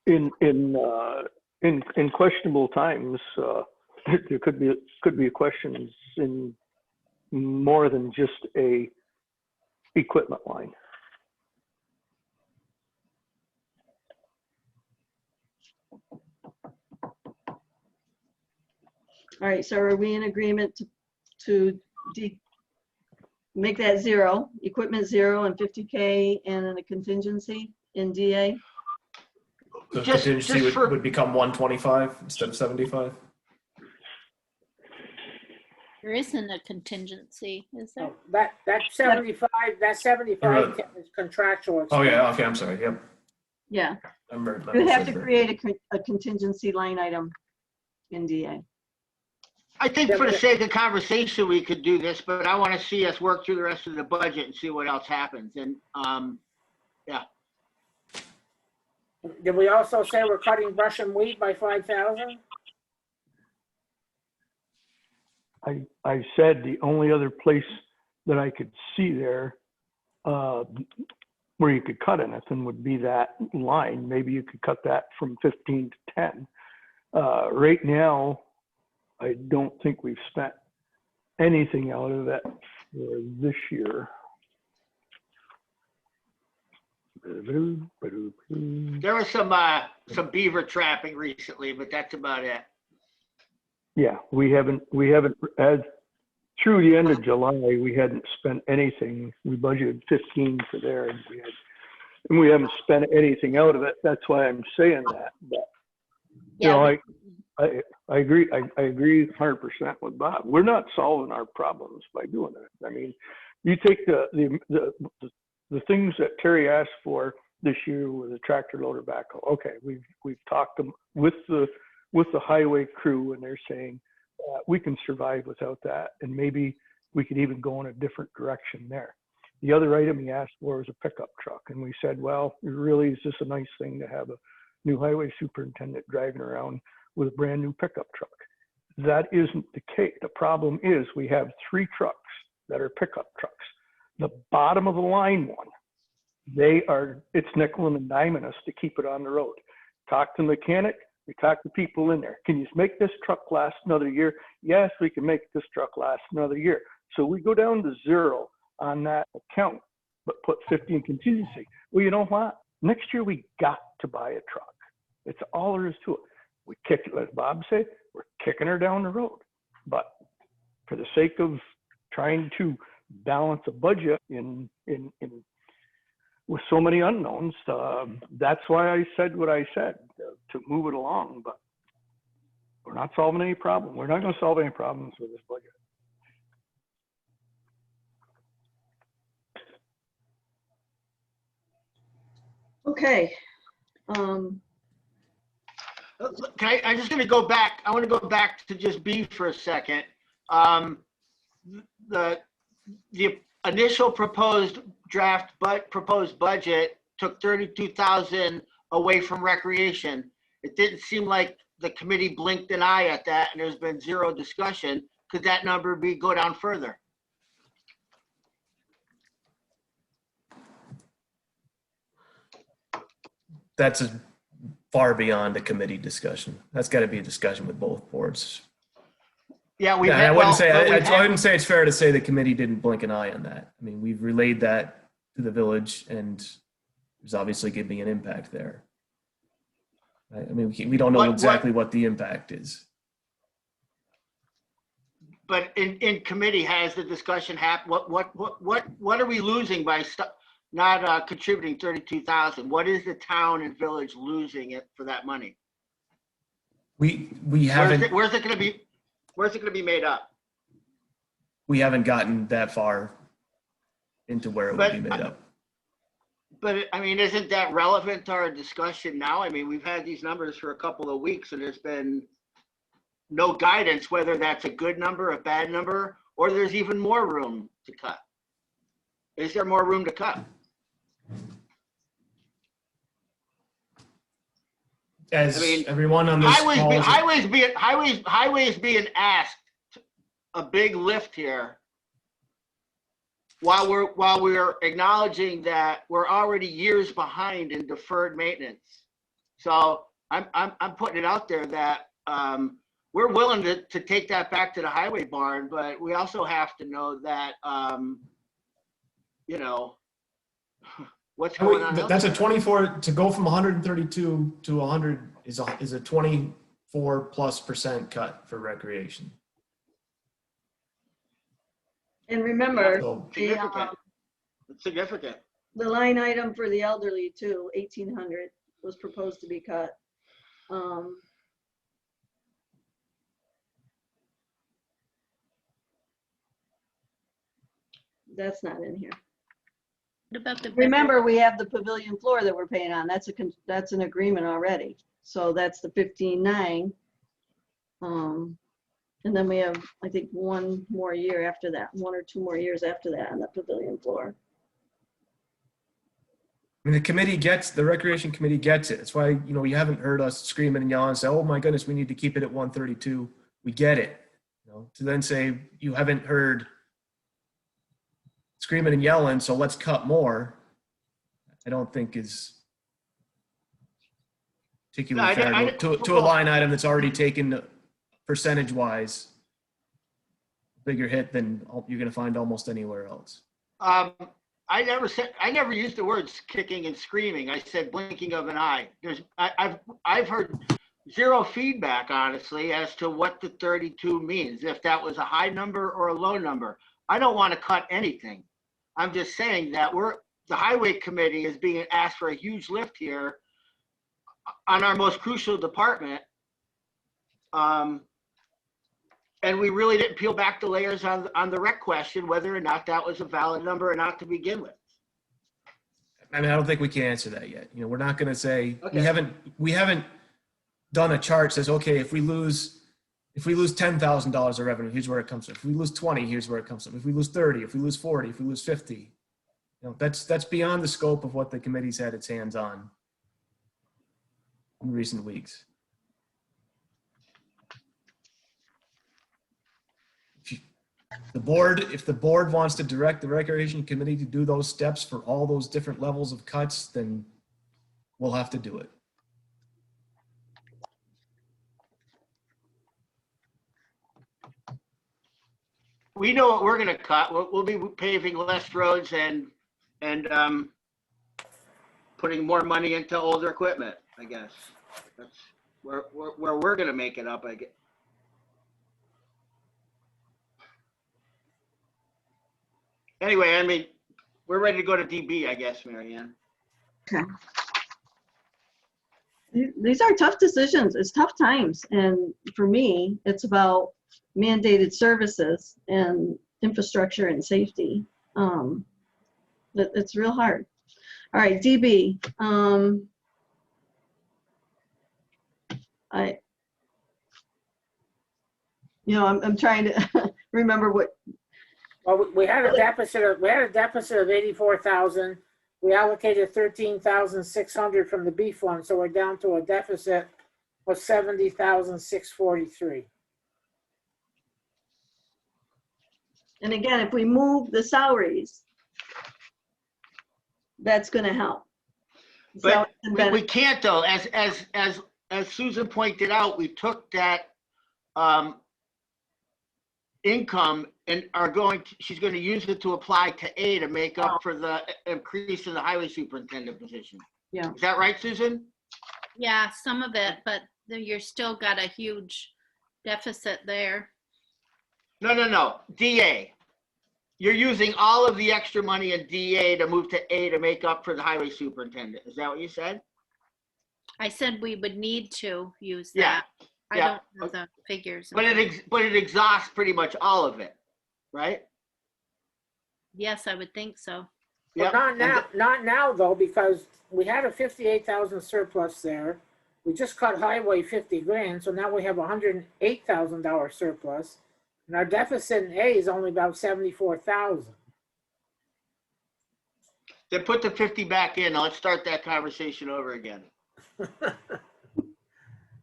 in questionable times, there could be questions in more than just a equipment line. All right, so are we in agreement to make that 0, equipment 0 and 50K and then a contingency in DA? The Just contingency for- would become 125 instead of 75. There isn't a contingency, is there? That 75 Tim, is contractual. Oh yeah, okay, I'm sorry. Yep. Yeah, I remember. you have to create a contingency line item in DA. I think for the sake of conversation, we could do this, but I want to see us work through the rest of the budget and see what else happens. And yeah. Did we also say we're cutting brush and weed by 5,000? I said the only other place that I could see there where you could cut anything would be that line. Maybe you could cut that from 15 to 10. Right now, I don't think we've spent anything out of it for this year. There was some beaver trapping recently, but that's about it. Yeah, we haven't, as through the end of July, we hadn't spent anything. We budgeted 15 for there, and we haven't spent anything out of it. That's why I'm saying that. But, you know, I agree. I agree 100% with Bob. We're not solving our problems by doing it. I mean, you take the things that Terry asked for this year with the tractor loader backhoe. Okay, we've talked them with the highway crew, and they're saying we can survive without that, and maybe we could even go in a different direction there. The other item he asked for was a pickup truck, and we said, well, it really is just a nice thing to have a new highway superintendent driving around with a brand new pickup truck. That isn't the case. The problem is we have 3 trucks that are pickup trucks. The bottom of the line one, it's nickel and diming us to keep it on the road. Talk to the mechanic, we talk to people in there. Can you make this truck last another year? Yes, we can make this truck last another year. So we go down to 0 on that account, but put 50 in contingency. Well, you know what? Next year we got to buy a truck. It's all there is to it. We kick it, as Bob said, we're kicking her down the road. But for the sake of trying to balance a budget with so many unknowns, that's why I said what I said, to move it along. But we're not solving any problem. We're not going to solve any problems with this budget. Okay. I'm just going to go back. I want to go back to just B for a second. The initial proposed draft, but proposed budget took 32,000 away from recreation. It didn't seem like the committee blinked an eye at that, and there's been zero discussion. Could that number go down further? That's far beyond a committee discussion. That's got to be a discussion with both boards. Yeah, we. I wouldn't say it's fair to say the committee didn't blink an eye on that. I mean, we've relayed that to the village, and there's obviously going to be an impact there. Right? I mean, we don't know exactly what the impact is. But in committee, has the discussion happened? What are we losing by not contributing 32,000? What is the town and village losing it for that money? We haven't. Where's it going to be made up? We haven't gotten that far into where it would be made up. But I mean, isn't that relevant to our discussion now? I mean, we've had these numbers for a couple of weeks, and there's been no guidance whether that's a good number, a bad number, or there's even more room to cut. Is there more room to cut? As everyone on this highways being asked a big lift here, while we're acknowledging that we're already years behind in deferred maintenance. So I'm putting it out there that we're willing to take that back to the highway barn, but we also have to know that what's going on. That's a 24 to go from 132 to 100 is a 24+% cut for recreation. And remember, So, It's significant. the line item for the elderly too, 1,800 was proposed to be cut. That's not in here. What about the? Remember, we have the pavilion floor that we're paying on. That's an agreement already. So that's the 15.9. And then we have, I think, one more year after that, 1 or 2 more years after that on the pavilion floor. I mean, the recreation committee gets it. That's why, you haven't heard us screaming and yelling and say, oh my goodness, we need to keep it at 132. We get it. To then say you haven't heard screaming and yelling, so let's cut more, I don't think is particularly fair to a line item that's already taken percentage-wise bigger hit than you're going to find almost anywhere else. I never used the words kicking and screaming. I said blinking of an eye. I've heard zero feedback, honestly, as to what the 32 means, if that was a high number or a low number. I don't want to cut anything. I'm just saying that the highway committee is being asked for a huge lift here on our most crucial department. And we really didn't peel back the layers on the rec question, whether or not that was a valid number or not to begin with. I mean, I don't think we can answer that yet. We're not going to say, Okay. we haven't done a chart that says, okay, if we lose $10,000 of revenue, here's where it comes from. If we lose 20, here's where it comes from. If we lose 30, if we lose 40, if we lose 50, that's beyond the scope of what the committee's had its hands on in recent weeks. If the board wants to direct the recreation committee to do those steps for all those different levels of cuts, then we'll have to do it. We know what we're going to cut. We'll be paving less roads and putting more money into older equipment, I guess. That's where we're going to make it up, I guess. Anyway, I mean, we're ready to go to DB, I guess, Mary Ann. Okay. These are tough decisions. It's tough times. And for me, it's about mandated services and infrastructure and safety. It's real hard. All right, DB. I'm trying to remember what, Well, we had a deficit of 84,000. We allocated 13,600 from the B fund, so we're down to a deficit of 70,643. and again, if we move the salaries, that's gonna help. But Salaries and we benefits. can't though, as Susan pointed out, we took that income and she's going to use it to apply to A to make up for the increase in the highway superintendent position. Yeah. Is that right, Susan? Yeah, some of it, but you're still got a huge deficit there. No. DA. You're using all of the extra money in DA to move to A to make up for the highway superintendent. Is that what you said? I said we would need to use Yeah, that. I yeah. don't know the figures. But it exhausts pretty much all of it, right? Yes, I would think so. Well, Yep. not now though, because we had a 58,000 surplus there. We just cut highway 50 grand, so now we have $108,000 surplus. And our deficit in A is only about 74,000. Then put the 50 back in. Let's start that conversation over again.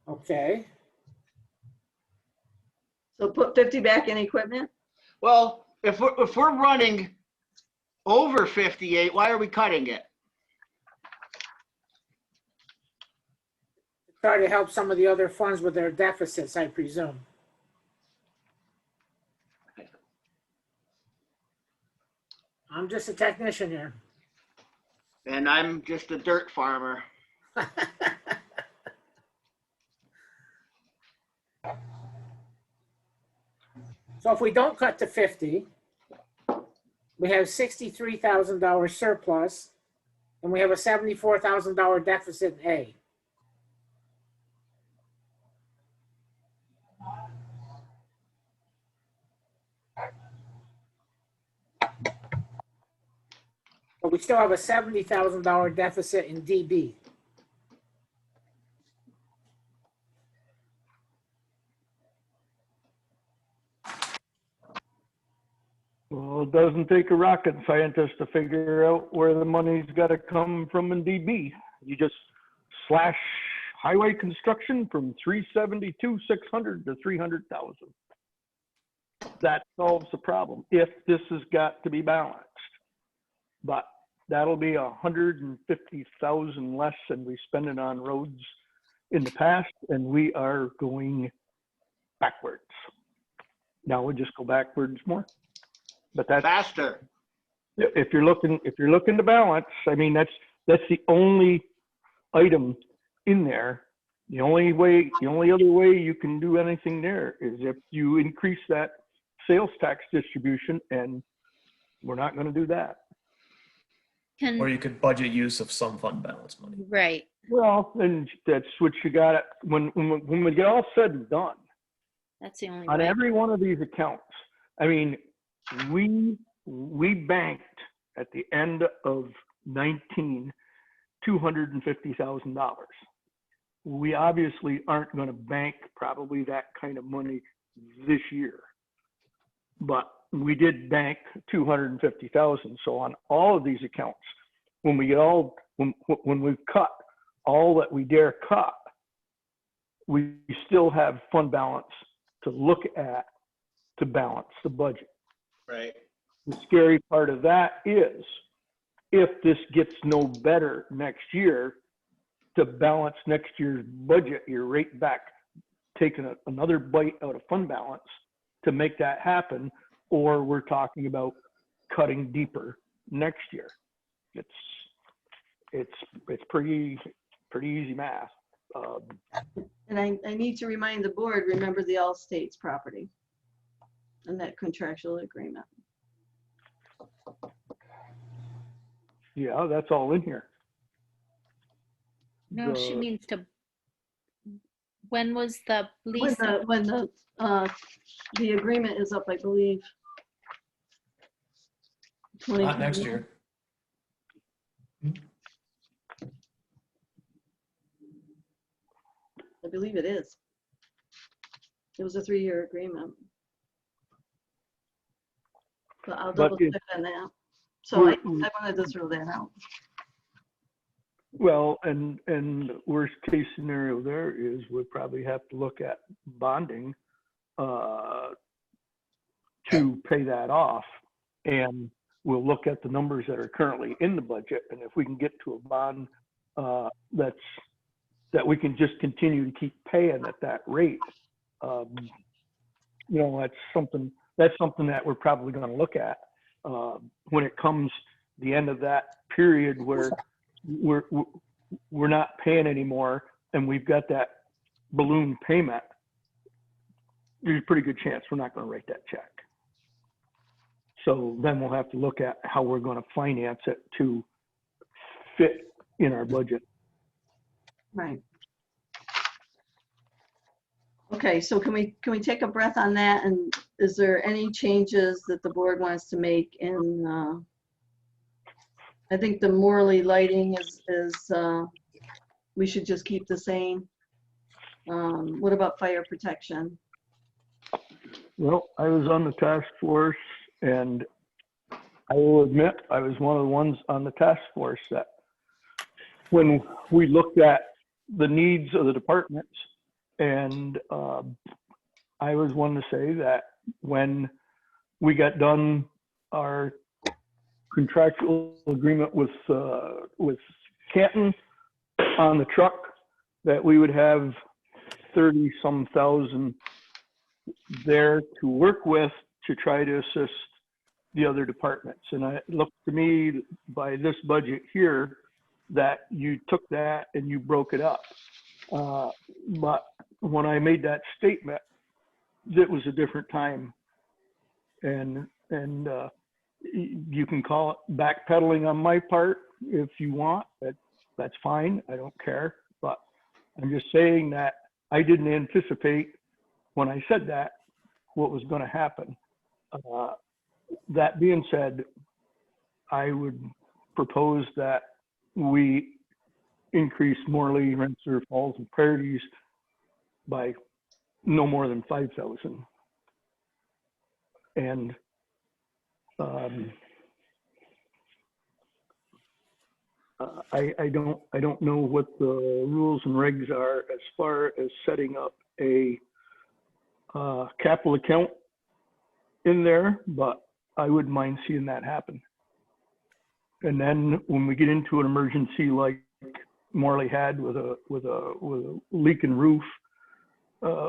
Okay. So put 50 back in equipment? Well, if we're running over 58, why are we cutting it? Try to help some of the other funds with their deficits, I presume. I'm just a technician here. And I'm just a dirt farmer. So if we don't cut to 50, we have $63,000 surplus, and we have a $74,000 deficit in A. But we still have a $70,000 deficit in DB. Well, it doesn't take a rocket scientist to figure out where the money's got to come from in DB. You just slash highway construction from 372,600 to 300,000. That solves the problem if this has got to be balanced. But that'll be 150,000 less than we spend it on roads in the past, and we are going backwards. Now we'll just go backwards more. But that's Faster. if you're looking to balance. I mean, that's the only item in there. The only other way you can do anything there is if you increase that sales tax distribution, and we're not going to do that. Or you could budget use of some fund balance money. Right. Well, and that's what you got when we get all said and done. That's the only On way. every one of these accounts, I mean, we banked at the end of 19, $250,000. We obviously aren't going to bank probably that kind of money this year, but we did bank 250,000. So on all of these accounts, when we cut all that we dare cut, we still have fund balance to look at to balance the budget. Right. The scary part of that is if this gets no better next year, to balance next year's budget, you're right back taking another bite out of fund balance to make that happen, or we're talking about cutting deeper next year. It's pretty easy math. And I need to remind the board, remember the all states property and that contractual agreement. Yeah, that's all in here. No, she means to. When was the lease? When the agreement is up, I believe. Not next year. I believe it is. It was a 3-year agreement. But I'll But double it- check on that. So I we're- wanted to throw that out. Well, and worst case scenario there is we'll probably have to look at bonding to pay that off. And we'll look at the numbers that are currently in the budget. And if we can get to a bond that we can just continue to keep paying at that rate, that's something that we're probably going to look at when it comes the end of that period where we're not paying anymore and we've got that balloon payment. There's a pretty good chance we're not going to write that check. So then we'll have to look at how we're going to finance it to fit in our budget. Right. Okay, so can we take a breath on that? And is there any changes that the board wants to make in, I think the Morley lighting is we should just keep the same. What about fire protection? Well, I was on the task force, and I will admit I was one of the ones on the task force that when we looked at the needs of the departments, and I was one to say that when we got done our contractual agreement with Canton on the truck, that we would have 30-some thousand there to work with to try to assist the other departments. And it looked to me by this budget here that you took that and you broke it up. But when I made that statement, it was a different time. And you can call it backpedaling on my part if you want. That's fine. I don't care. But I'm just saying that I didn't anticipate when I said that what was going to happen. That being said, I would propose that we increase Morley, Rensselaer Falls, and Prairies by no more than 5,000. And I don't know what the rules and regs are as far as setting up a capital account in there, but I wouldn't mind seeing that happen. And then when we get into an emergency like Morley had with a leaking roof,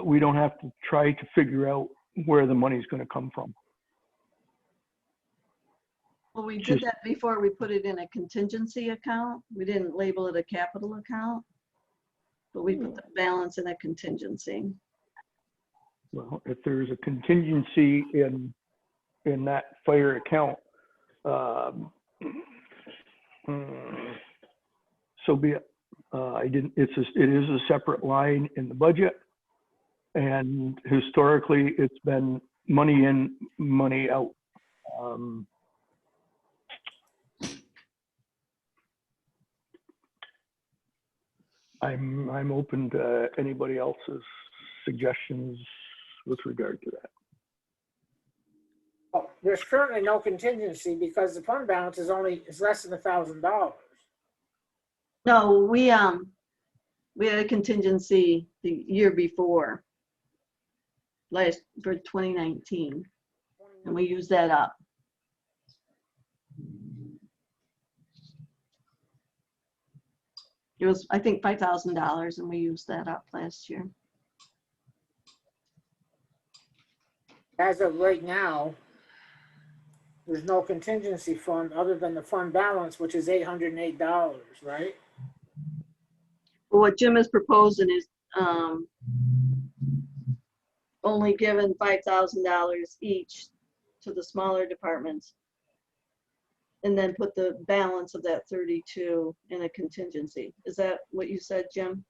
we don't have to try to figure out where the money's going to come from. Well, we did that before we put it in a contingency account. We didn't label it a capital account, but we put the balance in a contingency. Well, if there's a contingency in that fire account, so be it. It is a separate line in the budget, and historically it's been money in, money out. I'm open to anybody else's suggestions with regard to that. Oh, there's currently no contingency because the fund balance is less than $1,000. No, we had a contingency the year before, for 2019, and we used that up. It was, I think, $5,000, and we used that up last year. As of right now, there's no contingency fund other than the fund balance, which is $808, right? But what Jim is proposing is only giving $5,000 each to the smaller departments, and then put the balance of that 32 in a contingency. Is that what you said, Jim?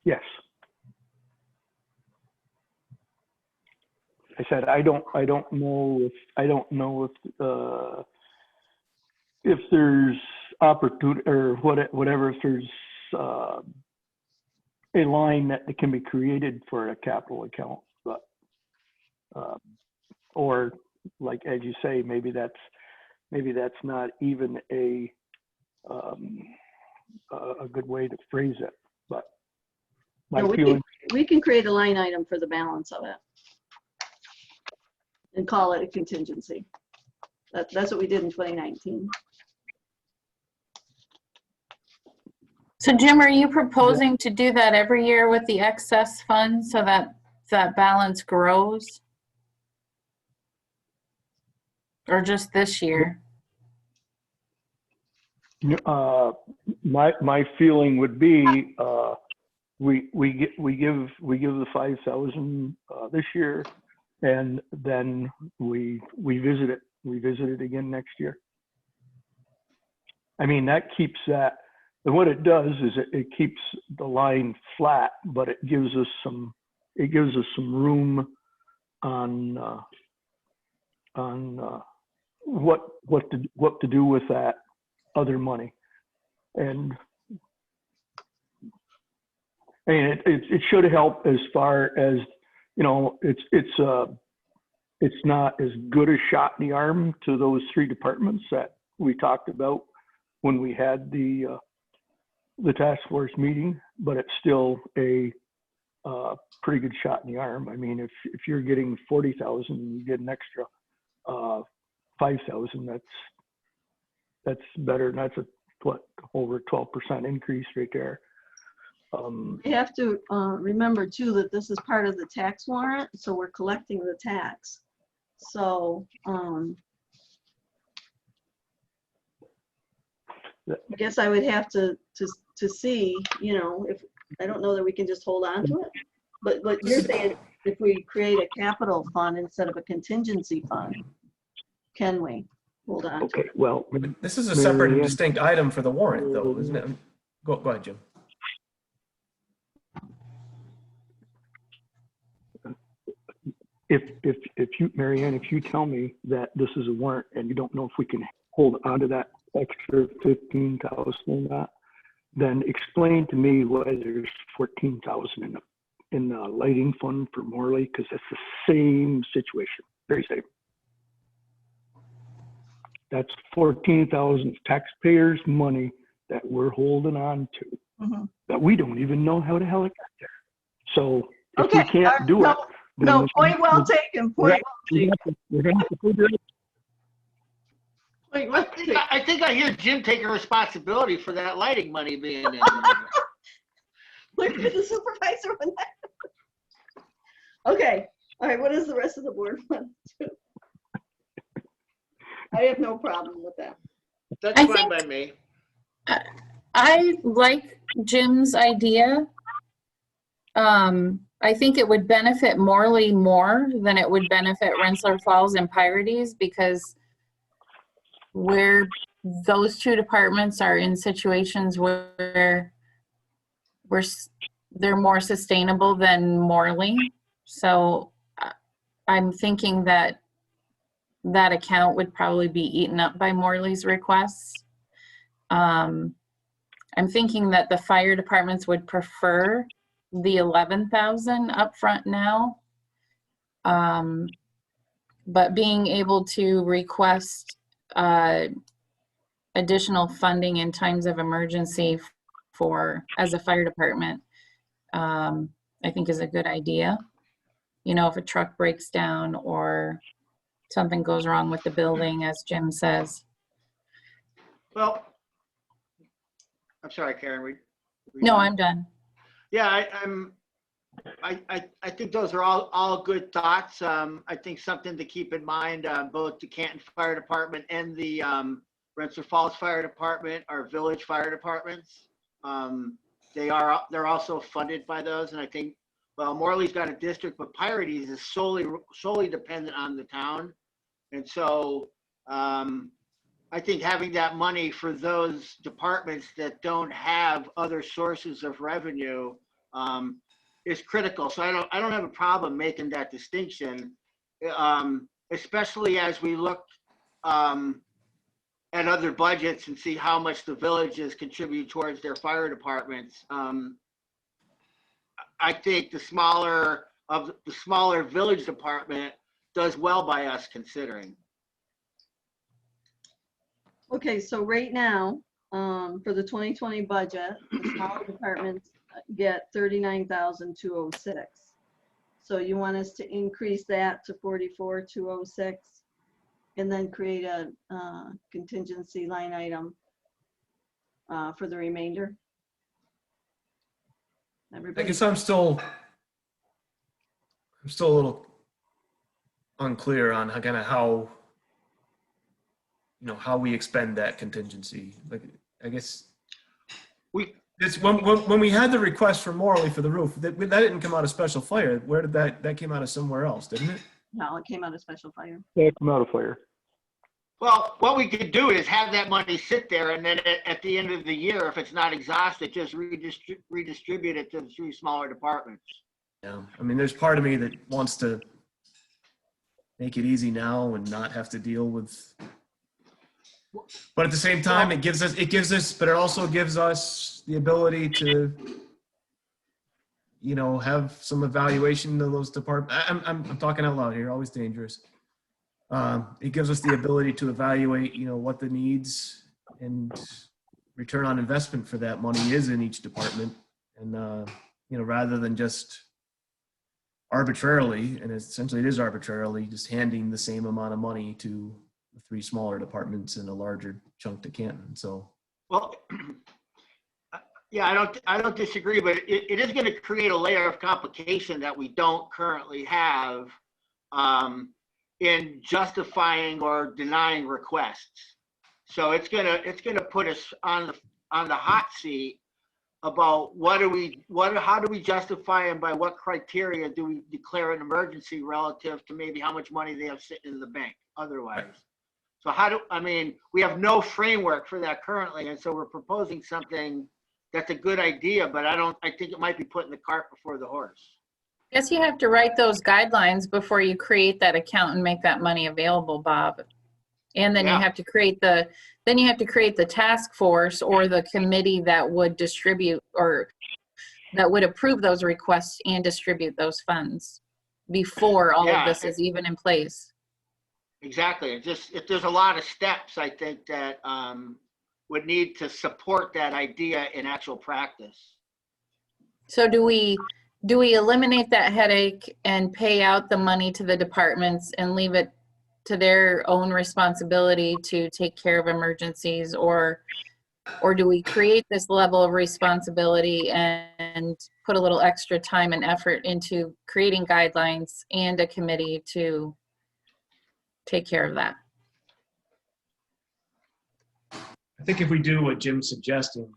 Yes. I said I don't know if there's opportunity or whatever, if there's a line that can be created for a capital account, but, or like, as you say, maybe that's not even a good way to phrase it, but my No, feeling, we can create a line item for the balance of it and call it a contingency. That's what we did in 2019. So Jim, are you proposing to do that every year with the excess fund so that that balance grows? Or just this year? my feeling would be, we give the 5,000 this year, and then we visit it again next year. I mean, that keeps that, and what it does is it keeps the line flat, but it gives us some room on what to do with that other money. And I mean, it should help as far as, you know, it's not as good a shot in the arm to those three departments that we talked about when we had the task force meeting, but it's still a pretty good shot in the arm. I mean, if you're getting 40,000, you get an extra 5,000. That's better. And that's over 12% increase right there. You have to remember too that this is part of the tax warrant, so we're collecting the tax. So I guess I would have to see, you know, if I don't know that we can just hold on to it. But you're saying if we create a capital fund instead of a contingency fund, can we hold on to Okay, it? well, This is a separate and Marianne. distinct item for the warrant, though, isn't it? Go ahead, Jim. If you, Marianne, if you tell me that this is a warrant and you don't know if we can hold on to that extra 15,000 or not, then explain to me why there's 14,000 in the lighting fund for Morley, because that's the same situation, very same. That's 14,000 taxpayers' money that we're holding on to, that we don't even know how the hell it got there. So if we can't do it, No, point well taken. Point well taken. we're gonna have to figure it out. Point well taken. I think I hear Jim taking responsibility for that lighting money being in. Look at the supervisor on that. Okay, all right, what does the rest of the board want to do? I have no problem with that. That's fine by me. I like Jim's idea. I think it would benefit Morley more than it would benefit Rensselaer Falls and Pirates, because those two departments are in situations where they're more sustainable than Morley. So I'm thinking that account would probably be eaten up by Morley's requests. I'm thinking that the fire departments would prefer the 11,000 upfront now. But being able to request additional funding in times of emergency as a fire department, I think is a good idea. You know, if a truck breaks down or something goes wrong with the building, as Jim says. Well, I'm sorry, Karen. No, I'm done. Yeah, I think those are all good thoughts. I think something to keep in mind, both the Canton Fire Department and the Rensselaer Falls Fire Department are village fire departments. They're also funded by those, and I think, well, Morley's got a district, but Pirates is solely dependent on the town, and so I think having that money for those departments that don't have other sources of revenue is critical. So I don't have a problem making that distinction, especially as we look at other budgets and see how much the villages contribute towards their fire departments. I think the smaller village department does well by us considering. Okay, so right now, for the 2020 budget, the smaller departments get 39,206. So you want us to increase that to 44,206 and then create a contingency line item for the remainder? I Everybody, guess I'm still a little unclear on kind of how, how we expend that contingency. Like, I guess it's when we had the request from Morley for the roof, that didn't come out of special fire. Where did that came out of somewhere else, didn't it? no, it came out of special fire. Yeah, come out of fire. Well, what we could do is have that money sit there, and then at the end of the year, if it's not exhausted, just redistribute it to the 3 smaller departments. Yeah, I mean, there's part of me that wants to make it easy now and not have to deal with. But at the same time, it gives us, but it also gives us the ability to, have some evaluation of those departments. I'm talking out loud here, always dangerous. It gives us the ability to evaluate, what the needs and return on investment for that money is in each department. And, rather than just arbitrarily, and essentially it is arbitrarily, just handing the same amount of money to the 3 smaller departments and a larger chunk to Canton. So, well, yeah, I don't disagree, but it is going to create a layer of complication that we don't currently have in justifying or denying requests. So it's gonna put us on the hot seat about how do we justify and by what criteria do we declare an emergency relative to maybe how much money they have sitting in the bank otherwise. So we have no framework for that currently, and so we're proposing something that's a good idea, but I think it might be putting the cart before the horse. Guess you have to write those guidelines before you create that account and make that money available, Bob. And then you have to create the task force or the committee that would distribute or that would approve those requests and distribute those funds before all of this is even in place. Exactly. There's a lot of steps, I think, that would need to support that idea in actual practice. So do we eliminate that headache and pay out the money to the departments and leave it to their own responsibility to take care of emergencies, or do we create this level of responsibility and put a little extra time and effort into creating guidelines and a committee to take care of that? I think if we do what Jim's suggesting,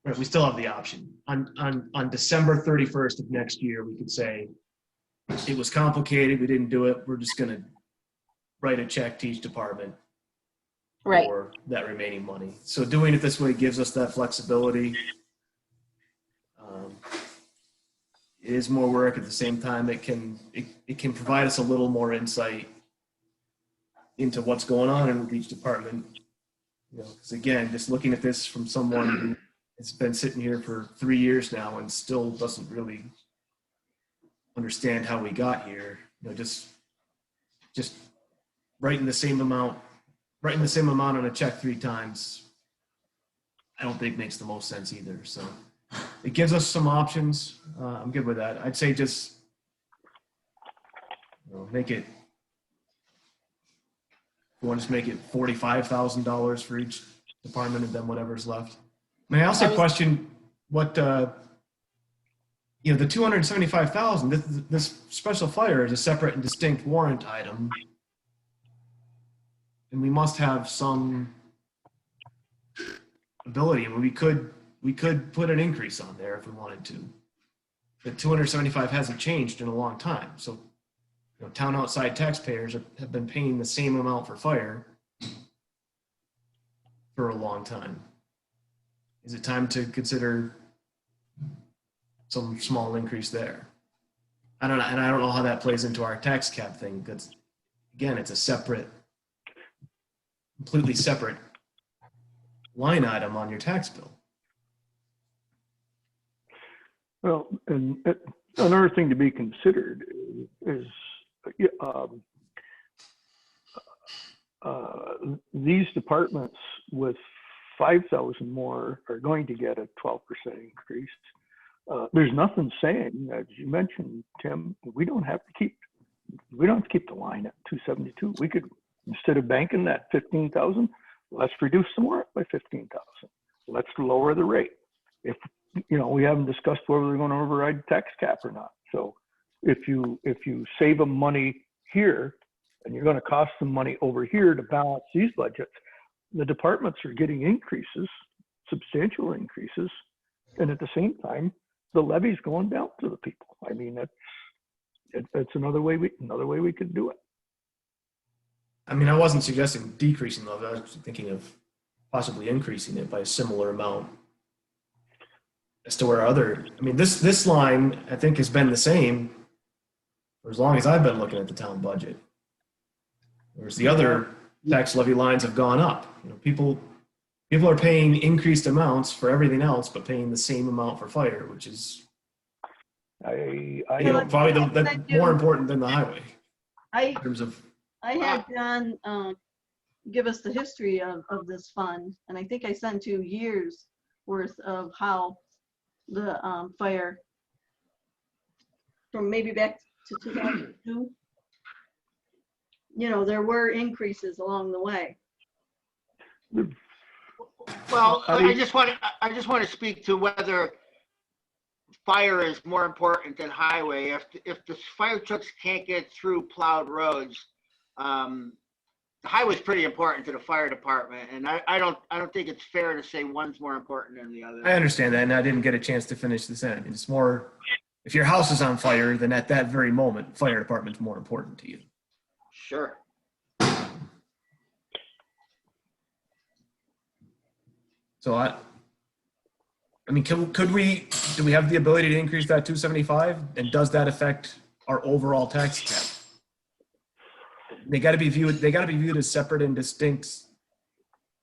right, we still have the option. On December 31st of next year, we could say, it was complicated, we didn't do it, we're just going to write a check to each department for that remaining money. So doing it this way gives us that flexibility. It is more work. At the same time, it can provide us a little more insight into what's going on in each department. Because again, just looking at this from someone who has been sitting here for 3 years now and still doesn't really understand how we got here, just writing the same amount on a check 3 times, I don't think makes the most sense either. So it gives us some options. I'm good with that. I'd say just make it. You want to just make it $45,000 for each department and then whatever's left. I mean, I also question what the $275,000. This special fire is a separate and distinct warrant item. And we must have some ability. I mean, we could put an increase on there if we wanted to. The 275 hasn't changed in a long time. So, town outside taxpayers have been paying the same amount for fire for a long time. Is it time to consider some small increase there? I don't know, and I don't know how that plays into our tax cap thing, because again, it's a completely separate line item on your tax bill. Well, and another thing to be considered is these departments with 5,000 more are going to get a 12% increase. There's nothing saying, as you mentioned, Tim, we don't have to keep the line at 272. We could, instead of banking that 15,000, let's reduce some more by 15,000. Let's lower the rate. If we haven't discussed whether they're going to override the tax cap or not. So if you save them money here, and you're going to cost them money over here to balance these budgets, the departments are getting increases, substantial increases, and at the same time, the levy's going down to the people. I mean, that's another way we could do it. I mean, I wasn't suggesting decreasing levy. I was thinking of possibly increasing it by a similar amount as to where other, I mean, this line, I think, has been the same for as long as I've been looking at the town budget. Whereas the other tax levy lines have gone up. People are paying increased amounts for everything else, but paying the same amount for fire, which is probably the more important than the highway in terms of. I had John give us the history of this fund, and I think I sent you years worth of how the fire from maybe back to 2002. There were increases along the way. Well, I just want to speak to whether fire is more important than highway. If the fire trucks can't get through plowed roads, the highway is pretty important to the fire department, and I don't think it's fair to say one's more important than the other. I understand that, and I didn't get a chance to finish the sentence. It's more, if your house is on fire, then at that very moment, fire department's more important to you. Sure. So I mean, do we have the ability to increase that 275? And does that affect our overall tax cap? They got to be viewed as separate and distinct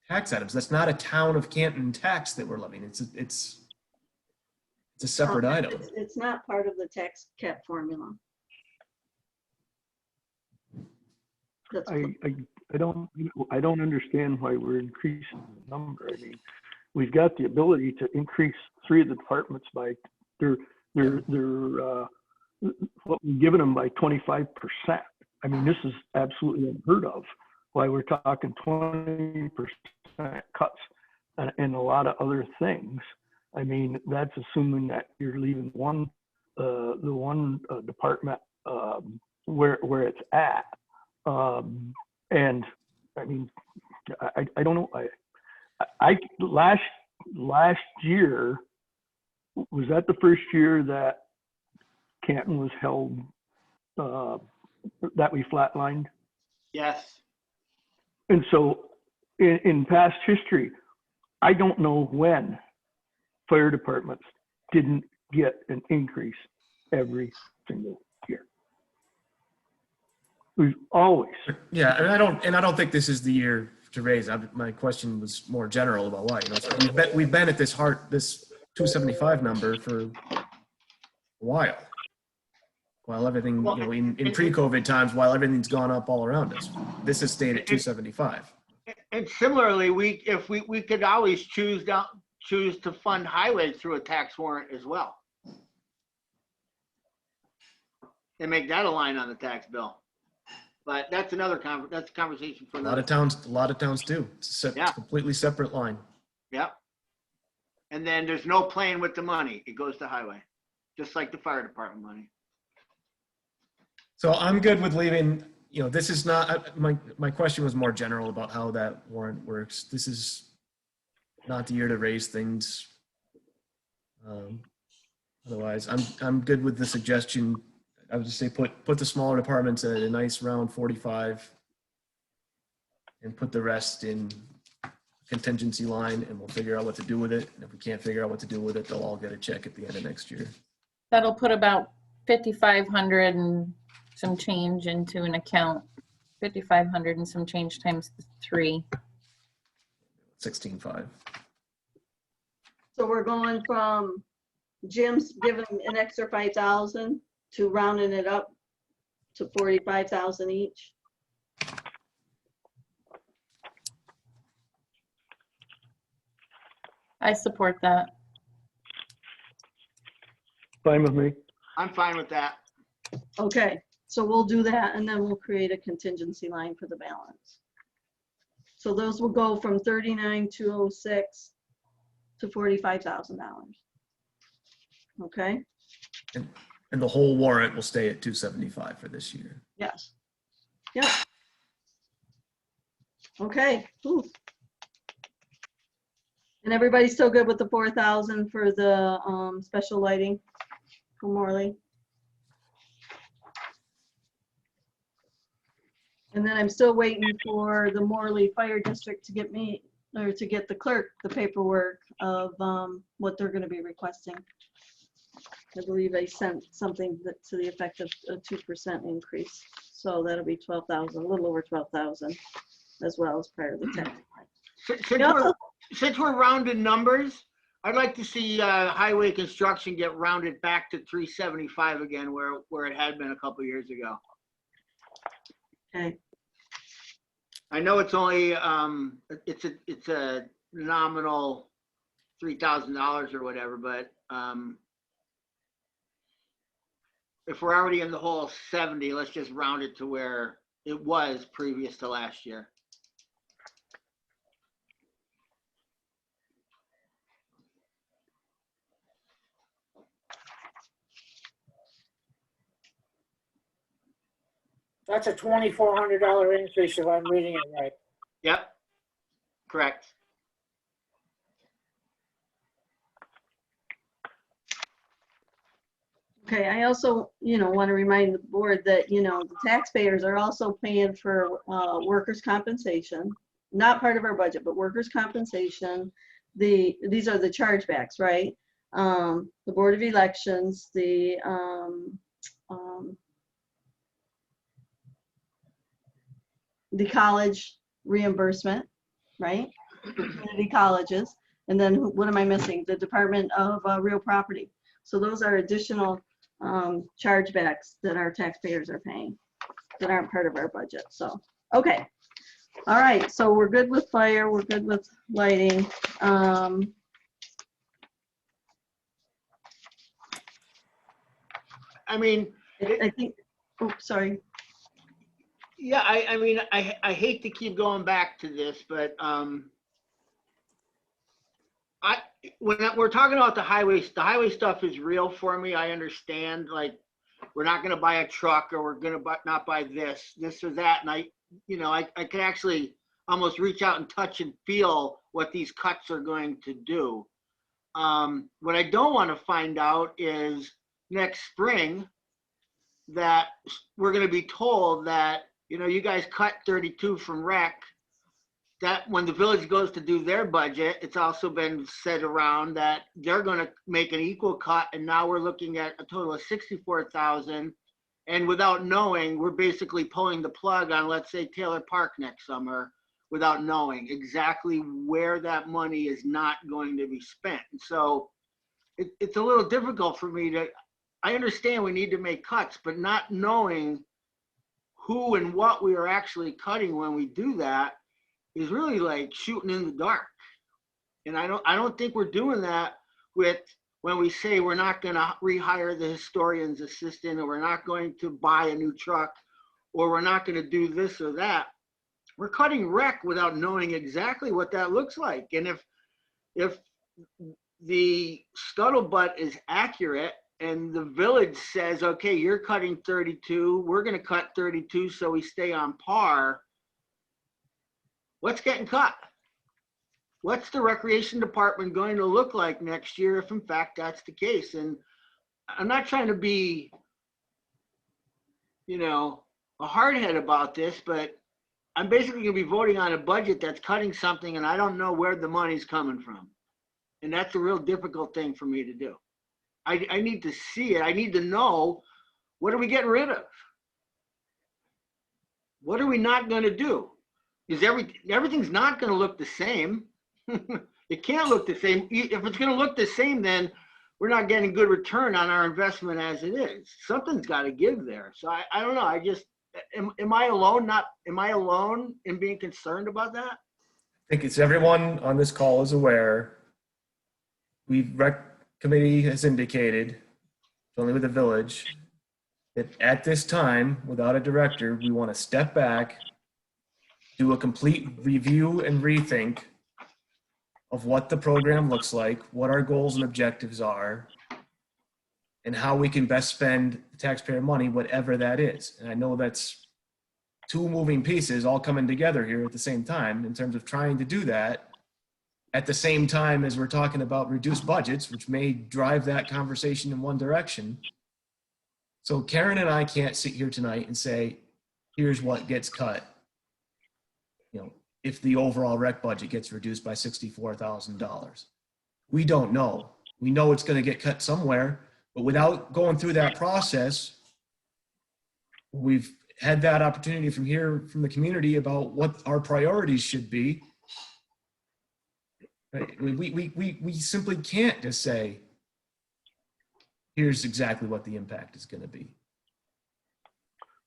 tax items. That's not a town of Canton tax that we're levying. It's a separate item. It's not part of the tax cap formula. I don't understand why we're increasing the number. I mean, we've got the ability to increase 3 of the departments by what we've given them by 25%. I mean, this is absolutely unheard of. Why we're talking 20% cuts and a lot of other things. I mean, that's assuming that you're leaving the one department where it's at. And I mean, I don't know. I last year, was that the first year that Canton was held, that we flatlined? Yes. And so in past history, I don't know when fire departments didn't get an increase every single year. We've always. Yeah, and I don't think this is the year to raise. My question was more general about why. We've been at this 275 number for a while everything, in pre-COVID times, while everything's gone up all around us. This has stayed at 275. And similarly, we could always choose to fund highway through a tax warrant as well, and make that a line on the tax bill. But that's another conversation for another. A lot of towns do. It's a completely separate line. Yep. And then there's no playing with the money. It goes to highway, just like the fire department money. So I'm good with leaving. This is not my question was more general about how that warrant works. This is not the year to raise things. Otherwise, I'm good with the suggestion. I would just say put the smaller departments at a nice round 45 and put the rest in contingency line, and we'll figure out what to do with it. And if we can't figure out what to do with it, they'll all get a check at the end of next year. That'll put about 5,500 and some change into an account. 5,500 and some change times 3. 16.5. So we're going from Jim's given an extra 5,000 to rounding it up to 45,000 each. I support that. Fine with me. I'm fine with that. Okay, so we'll do that and then we'll create a contingency line for the balance. So those will go from 39,206 to $45,000. Okay, And the whole warrant will stay at 275 for this year. yes. Yep. Okay. Ooh. And everybody's still good with the 4,000 for the special lighting for Morley? And then I'm still waiting for the Morley Fire District to get me, or to get the clerk, the paperwork of what they're gonna be requesting. I believe I sent something that to the effect of a 2% increase. So that'll be 12,000, a little over 12,000 as well as part of the tax. Since we're rounding numbers, I'd like to see highway construction get rounded back to 375 again, where it had been a couple years ago. Okay, I know it's only it's a nominal $3,000 or whatever, but if we're already in the whole 70, let's just round it to where it was previous to last year. That's a $2,400 increase if I'm reading it right. Yep, correct. okay, I also, want to remind the board that, the taxpayers are also paying for workers' compensation. Not part of our budget, but workers' compensation. These are the chargebacks, right? The Board of Elections, the college reimbursement, right? Community colleges. And then what am I missing? The Department of Real Property. So those are additional chargebacks that our taxpayers are paying that aren't part of our budget. So, okay. All right. So we're good with fire. We're good with lighting. I mean, I think, oh, sorry. yeah, I mean, I hate to keep going back to this, but when we're talking about the highway stuff is real for me. I understand, like, we're not going to buy a truck, or we're going to not buy this or that, and I can actually almost reach out and touch and feel what these cuts are going to do. What I don't want to find out is next spring that we're going to be told that, you guys cut 32 from rec, that when the village goes to do their budget, it's also been said around that they're going to make an equal cut. And now we're looking at a total of 64,000. And without knowing, we're basically pulling the plug on, let's say, Taylor Park next summer, without knowing exactly where that money is not going to be spent. And so it's a little difficult for me I understand we need to make cuts, but not knowing who and what we are actually cutting when we do that is really like shooting in the dark. And I don't think we're doing that when we say we're not going to rehire the historian's assistant, or we're not going to buy a new truck, or we're not going to do this or that. We're cutting rec without knowing exactly what that looks like. And if the scuttlebutt is accurate, and the village says, okay, you're cutting 32, we're going to cut 32 so we stay on par, what's getting cut? What's the recreation department going to look like next year if in fact that's the case? And I'm not trying to be, a hardhead about this, but I'm basically going to be voting on a budget that's cutting something and I don't know where the money's coming from. And that's a real difficult thing for me to do. I need to see it. I need to know, what are we getting rid of? What are we not going to do? Is everything's not going to look the same. It can't look the same. If it's going to look the same, then we're not getting good return on our investment as it is. Something's got to give there. So I don't know. I just, am I alone? Am I alone in being concerned about that? I think it's everyone on this call is aware. Rec committee has indicated, only with the village, that at this time, without a director, we want to step back, do a complete review and rethink of what the program looks like, what our goals and objectives are, and how we can best spend taxpayer money, whatever that is. And I know that's two moving pieces all coming together here at the same time in terms of trying to do that at the same time as we're talking about reduced budgets, which may drive that conversation in one direction. So Karen and I can't sit here tonight and say, here's what gets cut. If the overall rec budget gets reduced by $64,000. We don't know. We know it's going to get cut somewhere, but without going through that process, we've had that opportunity from the community about what our priorities should be. Right? We simply can't just say, here's exactly what the impact is going to be.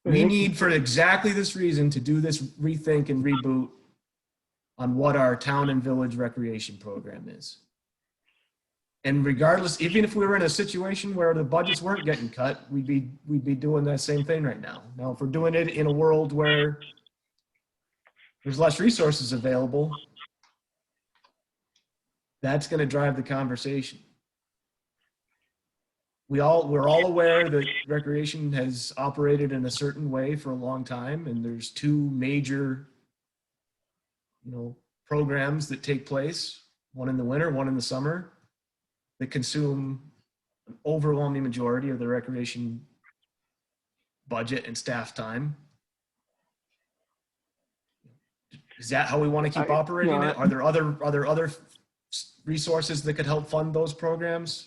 We need, for exactly this reason, to do this rethink and reboot on what our town and village recreation program is. And regardless, even if we were in a situation where the budgets weren't getting cut, we'd be doing that same thing right now. Now, if we're doing it in a world where there's less resources available, that's going to drive the conversation. We're all aware that recreation has operated in a certain way for a long time, and there's two major programs that take place, one in the winter, one in the summer, that consume an overwhelming majority of the recreation budget and staff time. Is that how we want to keep operating it? Are there other resources that could help fund those programs?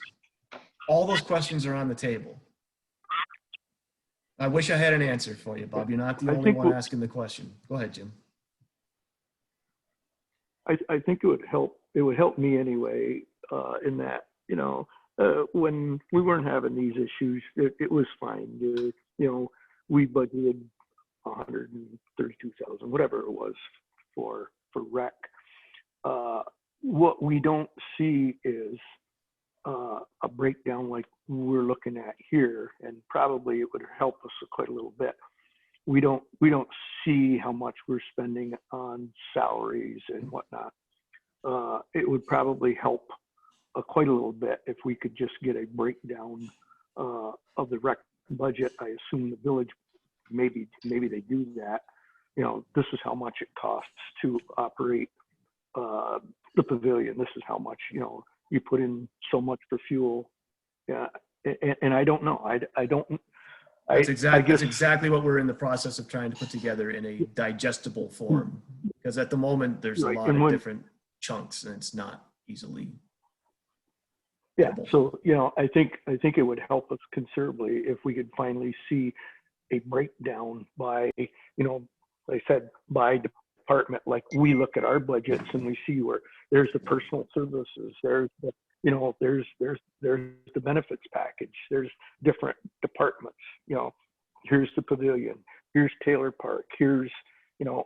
All those questions are on the table. I wish I had an answer for you, Bob. You're not the only one asking the question. Go ahead, Jim. I think it would help. It would help me anyway. In that, when we weren't having these issues, it was fine. We budgeted 132,000, whatever it was, for rec. What we don't see is a breakdown like we're looking at here, and probably it would help us quite a little bit. We don't see how much we're spending on salaries and whatnot. It would probably help quite a little bit if we could just get a breakdown of the rec budget. I assume the village, maybe they do that. This is how much it costs to operate the pavilion. This is how much, you put in so much for fuel. Yeah, and I don't know. I don't. That's exactly what we're in the process of trying to put together in a digestible form. Because at the moment, there's a lot of different chunks, and it's not easily. Yeah. So I think it would help us considerably if we could finally see a breakdown by, like I said, by department. Like we look at our budgets and we see where there's the personal services, there's the there's the benefits package, there's different departments, here's the pavilion, here's Taylor Park, here's,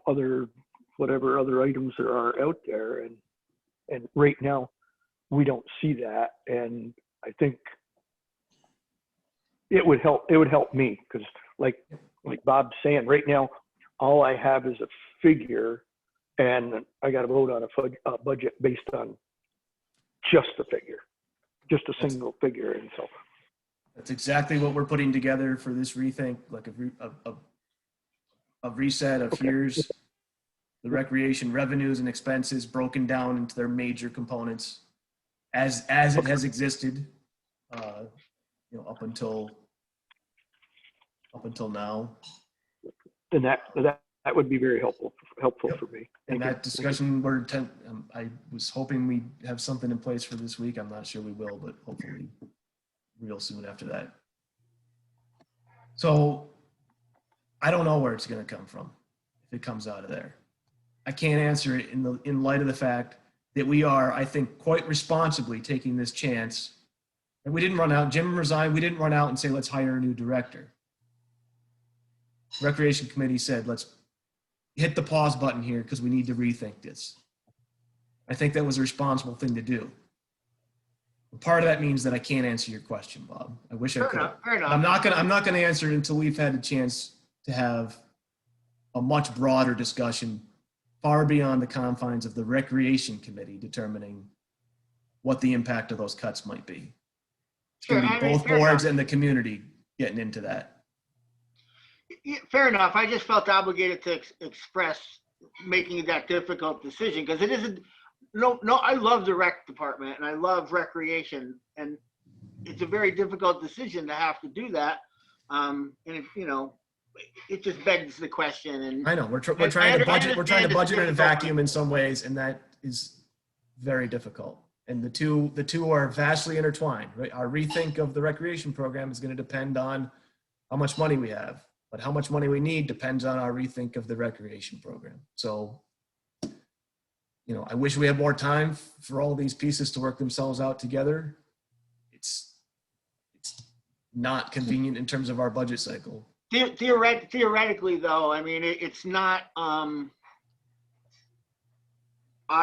other, whatever other items there are out there. And right now we don't see that. And I think it would help me, because like Bob's saying, right now, all I have is a figure, and I got to vote on a budget based on just the figure, just a single figure. And so that's exactly what we're putting together for this rethink, like a reset of here's the recreation revenues and expenses broken down into their major components as it has existed, up until now. And that would be very helpful for me. And that discussion, I was hoping we'd have something in place for this week. I'm not sure we will, but hopefully real soon after that. So I don't know where it's going to come from if it comes out of there. I can't answer it in light of the fact that we are, I think, quite responsibly taking this chance And we didn't run out, Jim resigned, we didn't run out and say, let's hire a new director. Recreation Committee said, let's hit the pause button here because we need to rethink this. I think that was a responsible thing to do. Part of that means that I can't answer your question, Bob. I wish I Fair could. enough, fair enough. I'm not gonna answer it until we've had a chance to have a much broader discussion far beyond the confines of the Recreation Committee determining what the impact of those cuts might be. It's gonna Sure, be I mean, both fair boards enough. and the community getting into that. Yeah, fair enough. I just felt obligated to express making that difficult decision because it isn't. No, I love the rec department and I love recreation, and it's a very difficult decision to have to do that. And if, you know, it just begs the question. And I know we're trying to I budget. We're trying to understand it's budget in a difficult. vacuum in some ways, and that is very difficult. And the two are vastly intertwined. Right? Our rethink of the recreation program is going to depend on how much money we have, but how much money we need depends on our rethink of the recreation program. So, you know, I wish we had more time for all these pieces to work themselves out together. It's not convenient in terms of our budget cycle. Theoretically, though, I mean, it's not out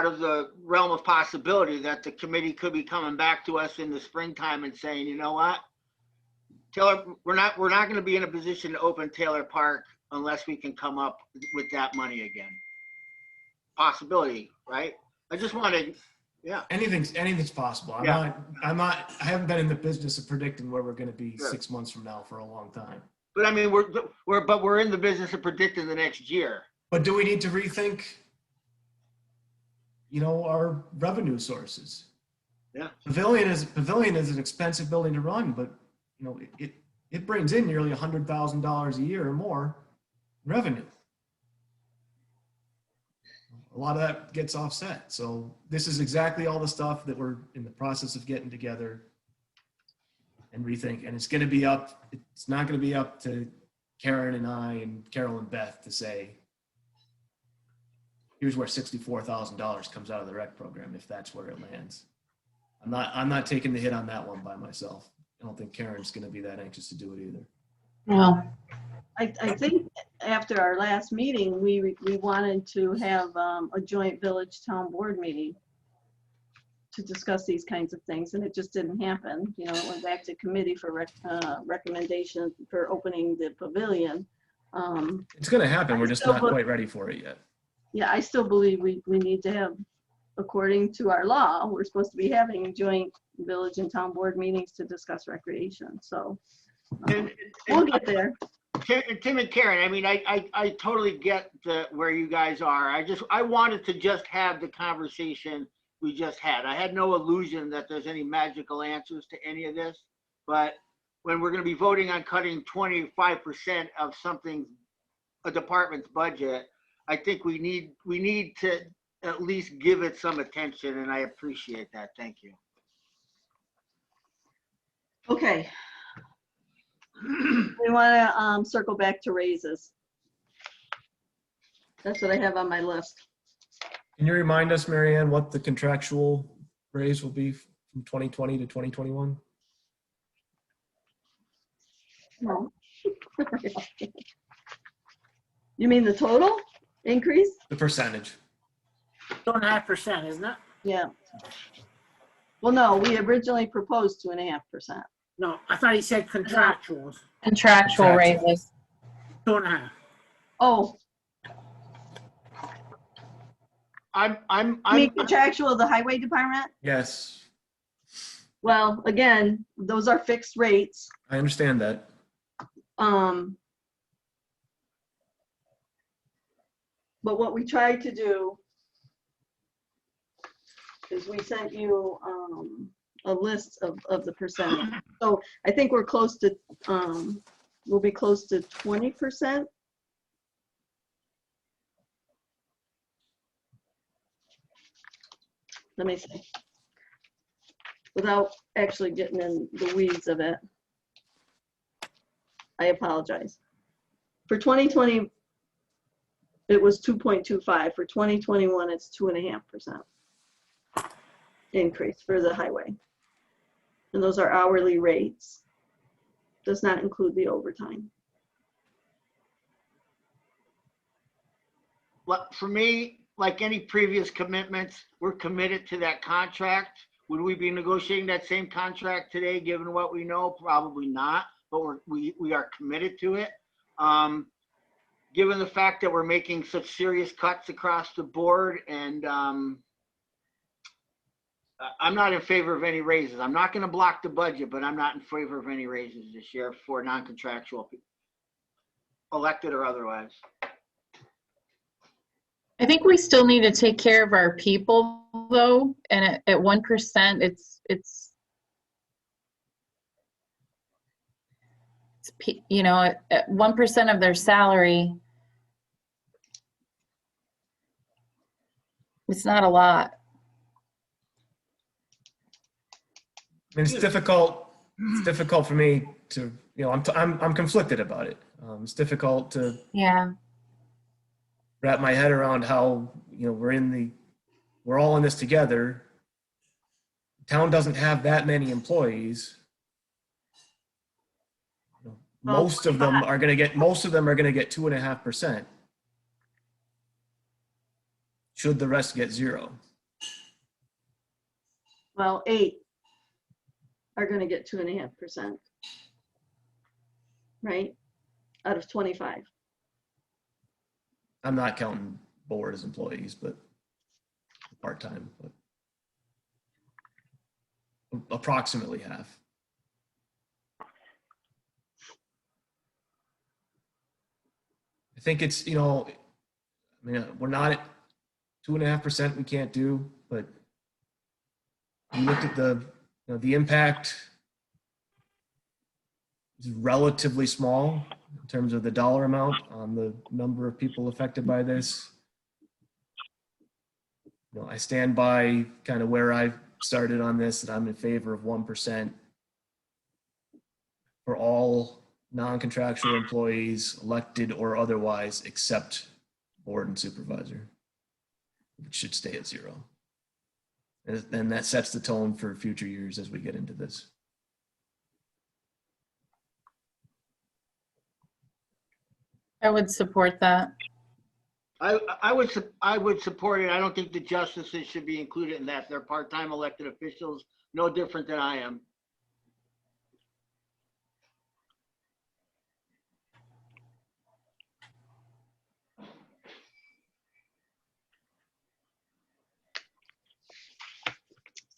of the realm of possibility that the committee could be coming back to us in the springtime and saying, you know what, Taylor, we're not going to be in a position to open Taylor Park unless we can come up with that money again. Possibility, right? I just wanted, yeah. Anything's possible. I haven't been in the business of predicting where we're going to be Sure. 6 months from now for a long time. But I mean, we're in the business of predicting the next year. But do we need to rethink, you know, our revenue sources? Yeah. Pavilion is an expensive building to run, but you know, it brings in nearly $100,000 a year or more revenue. A lot of that gets offset. So this is exactly all the stuff that we're in the process of getting together and rethink. And it's going to be it's not going to be up to Karen and I and Carol and Beth to say, here's where $64,000 comes out of the rec program, if that's where it lands. I'm not taking the hit on that one by myself. I don't think Karen's going to be that anxious to do it either. No. I think after our last meeting, we wanted to have a joint village town board meeting to discuss these kinds of things, and it just didn't happen. You know, it went back to committee for recommendation for opening the pavilion. It's going to happen. We're just still not look- quite ready for it yet. Yeah, I still believe we need to have, according to our law, we're supposed to be having joint village and town board meetings to discuss recreation. So we'll get there. Tim and Karen, I mean, I totally get where you guys are. I wanted to just have the conversation we just had. I had no illusion that there's any magical answers to any of this, but when we're going to be voting on cutting 25% of a department's budget, I think we need to at least give it some attention, and I appreciate that. Thank you. Okay. We want to circle back to raises. That's what I have on my list. Can you remind us, Marianne, what the contractual raise will be from 2020 to 2021? No. You mean the total increase? The percentage. 2.5%, isn't it? Yeah. Well, no, we originally proposed 2.5%. No, I thought he said contractuals. Contractual raises. 2.5. Oh, I'm you mean contractual of the highway department? Yes, Well, again, those are fixed rates. I understand that. But what we tried to do is we sent you a list of the percentage. So I think we're close to, we'll be close to 20%. Let me see. Without actually getting in the weeds of it. I apologize. For 2020, it was 2.25. For 2021, it's 2.5% increase for the highway. And those are hourly rates. Does not include the overtime. For me, like any previous commitments, we're committed to that contract. Would we be negotiating that same contract today, given what we know? Probably not, but we are committed to it. Given the fact that we're making such serious cuts across the board, and I'm not in favor of any raises. I'm not going to block the budget, but I'm not in favor of any raises this year for non-contractual people, elected or otherwise. I think we still need to take care of our people though, and at 1%, it's you know, at 1% of their salary, it's not a lot. I mean, it's difficult. It's difficult for me to, you know, I'm conflicted about it. It's difficult to Yeah. wrap my head around how, you know, we're all in this together. Town doesn't have that many employees. Most of them are going to get 2.5%. Should the rest get 0? Well, 8 are going to get 2.5%, right? Out of 25. I'm not counting board as employees, but part-time, but approximately half. I think it's, you know, I mean, we're not at 2.5%, we can't do, but you look at the, you know, the impact is relatively small in terms of the dollar amount on the number of people affected by this. You know, I stand by kind of where I started on this, that I'm in favor of 1% for all non-contractual employees, elected or otherwise, except board and supervisor. It should stay at 0. And that sets the tone for future years as we get into this. I would support that. I would support it. I don't think the justices should be included in that. They're part-time elected officials, no different than I am.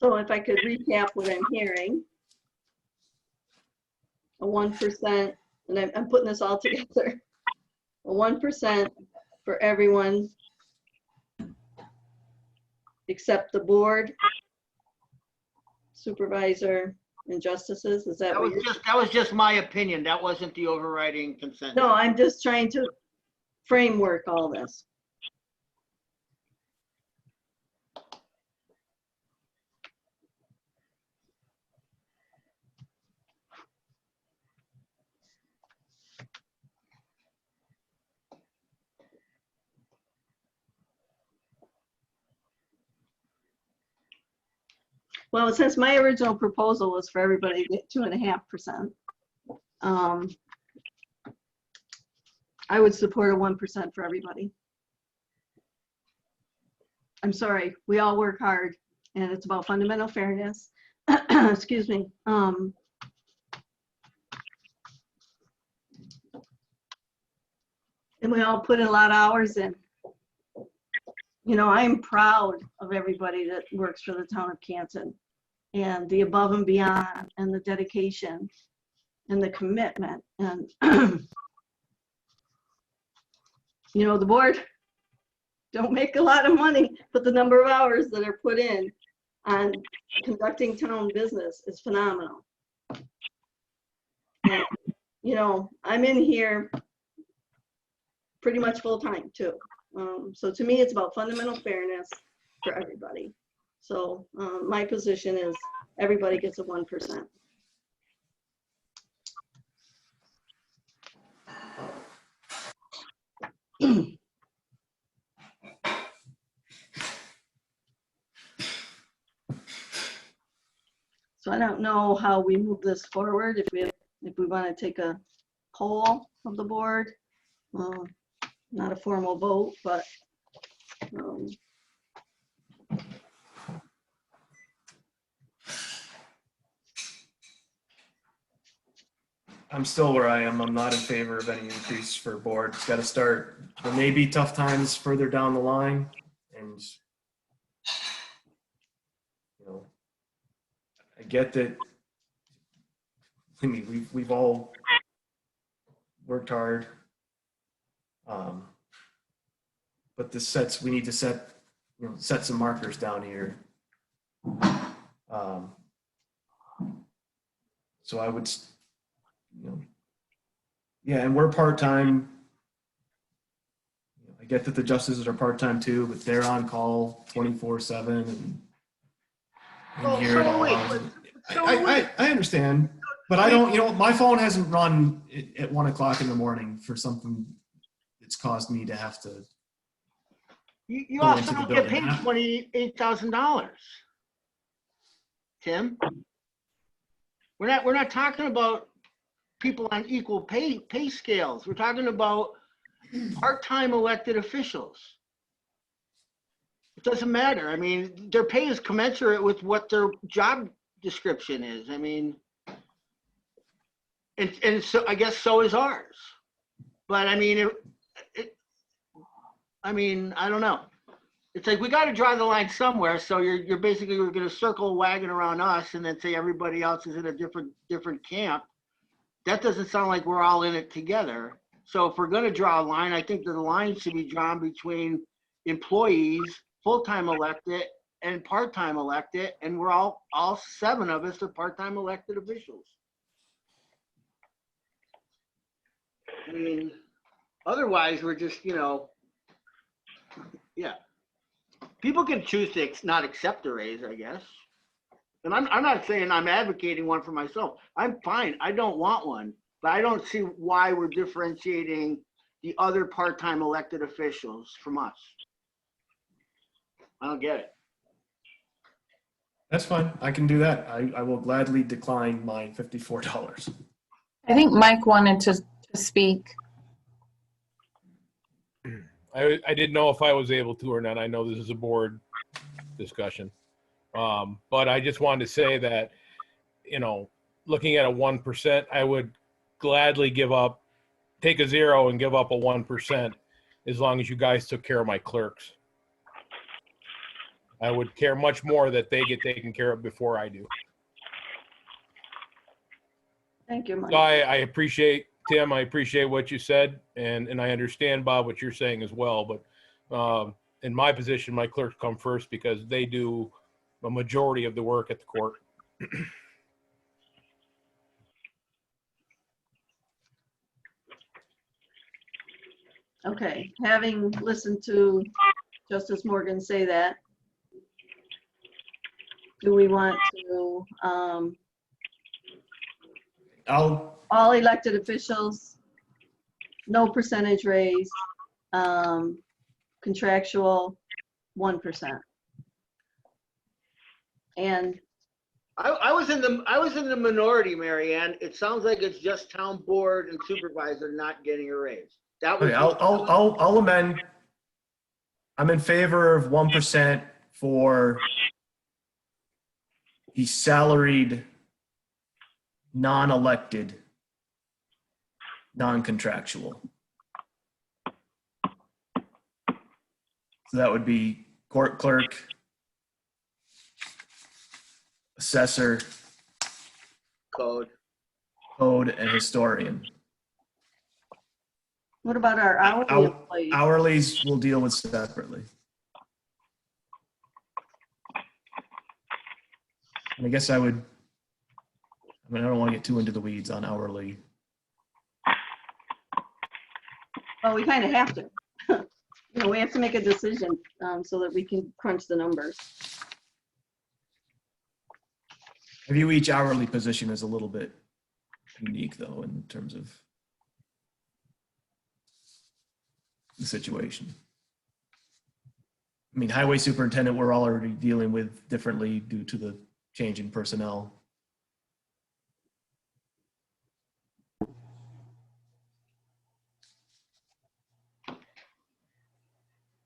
So if I could recap what I'm hearing, a 1%, and I'm putting this all together, a 1% for everyone except the board, supervisor, and justices. Is that what you're? That was just my opinion. That wasn't the overriding consensus. No, I'm just trying to framework all this. Well, since my original proposal was for everybody to get 2.5%, I would support a 1% for everybody. I'm sorry, we all work hard, and it's about fundamental fairness. Excuse me. And we all put in a lot of hours in. You know, I'm proud of everybody that works for the town of Canton, and the above and beyond, and the dedication, and the commitment. And, you know, the board don't make a lot of money, but the number of hours that are put in on conducting town business is phenomenal. And, you know, I'm in here pretty much full time too. So to me, it's about fundamental fairness for everybody. So my position is everybody gets a 1%. So I don't know how we move this forward, if we want to take a poll of the board. Not a formal vote, but I'm still where I am. I'm not in favor of any increase for board. It's got to start. There may be tough times further down the line, and you know, I get that. I mean, we've all worked hard, but we need to set some markers down here. So I would, yeah, and we're part-time. I get that the justices are part-time too, but they're on call 24/7 and here at all hours. I understand, but I don't, my phone hasn't run at 1 o'clock in the morning for something that's caused me to have to. You also don't get paid $28,000. Tim? We're not talking about people on equal pay scales. We're talking about part-time elected officials. It doesn't matter. I mean, their pay is commensurate with what their job description is. I mean, and so I guess so is ours. But I mean, I don't know. It's like we got to draw the line somewhere. So you're basically going to circle a wagon around us and then say everybody else is in a different camp. That doesn't sound like we're all in it together. So if we're going to draw a line, I think that the line should be drawn between employees, full-time elected, and part-time elected, and we're all 7 of us are part-time elected officials. I mean, otherwise we're just, yeah. People can choose to not accept a raise, I guess. And I'm not saying I'm advocating one for myself. I'm fine. I don't want one, but I don't see why we're differentiating the other part-time elected officials from us. I don't get it. That's fine. I can do that. I will gladly decline my $54. I think Mike wanted to speak. I didn't know if I was able to or not. I know this is a board discussion. But I just wanted to say that, looking at a 1%, I would gladly take a 0 and give up a 1% as long as you guys took care of my clerks. I would care much more that they get taken care of before I do. thank you, Mike. So I appreciate, Tim, I appreciate what you said, and I understand, Bob, what you're saying as well. But in my position, my clerks come first because they do a majority of the work at the court. Okay, having listened to Justice Morgan say that, do we want to, all elected officials, no percentage raise, contractual 1%? And I was in the minority, Mary Ann. It sounds like it's just town board and supervisor not getting a raise. That was. Okay, I'll amend. I'm in favor of 1% for the salaried, non-elected, non-contractual. So that would be court clerk, assessor, Code. and historian. what about our hourly employees? Hourlies we'll deal with separately. And I guess I don't want to get too into the weeds on hourly. Well, we kind of have to. We have to make a decision so that we can crunch the numbers. I view each hourly position as a little bit unique, though, in terms of the situation. I mean, highway superintendent, we're all already dealing with differently due to the change in personnel.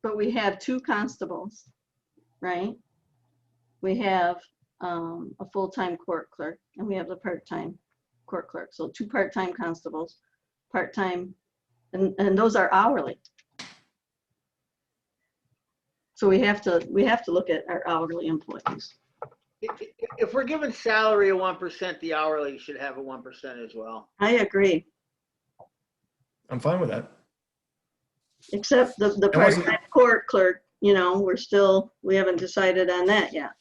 but we have 2 constables, right? We have a full-time court clerk, and we have the part-time court clerk. So 2 part-time constables, part-time, and those are hourly. So we have to look at our hourly employees. If we're giving salary a 1%, the hourly should have a 1% as well. I agree, I'm fine with that. except the It wasn't- part-time court clerk, you know, we haven't decided on that yet.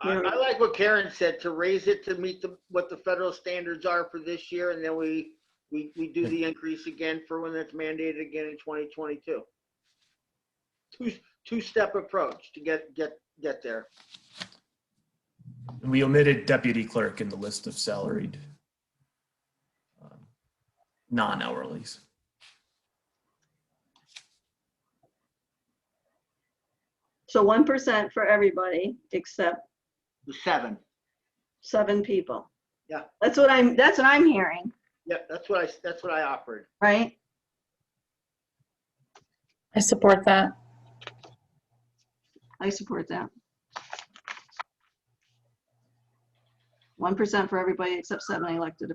I like what Karen said, to raise it to meet what the federal standards are for this year, and then we do the increase again for when it's mandated again in 2022. Two-step approach to get there. We omitted deputy clerk in the list of salaried non-hourlies. So 1% for everybody except The 7. 7 people. Yeah. That's what I'm hearing, Yep, that's what I offered. right? I support that. I support that. 1% for everybody except 7 elected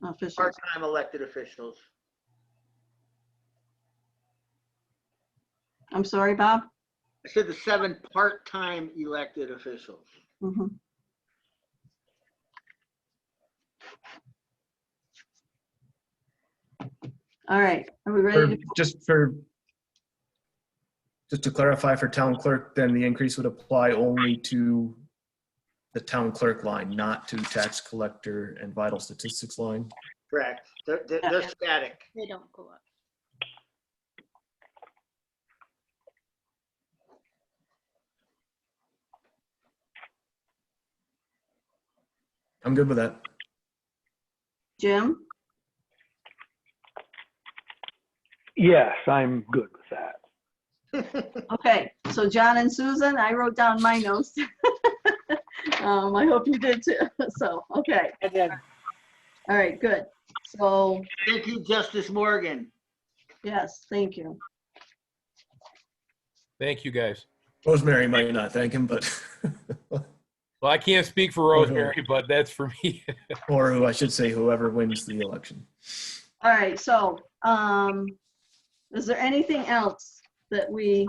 officials. Part-time elected officials. I'm sorry, Bob? I said the 7 part-time elected officials. Mhm. All right, are we ready? Just to clarify for town clerk, then the increase would apply only to the town clerk line, not to tax collector and vital statistics line. Correct. They're static. They don't go up. I'm good with that. Jim? Yes, I'm good with that. Okay, so John and Susan, I wrote down my notes. I hope you did too. So, okay, I did. all right, good. So, Thank you, Justice Morgan. yes, thank you. Thank you, guys. Rosemary might not thank him, but, Well, I can't speak for Rosemary, but that's for me. or who I should say, whoever wins the election. All right, so, is there anything else that we'll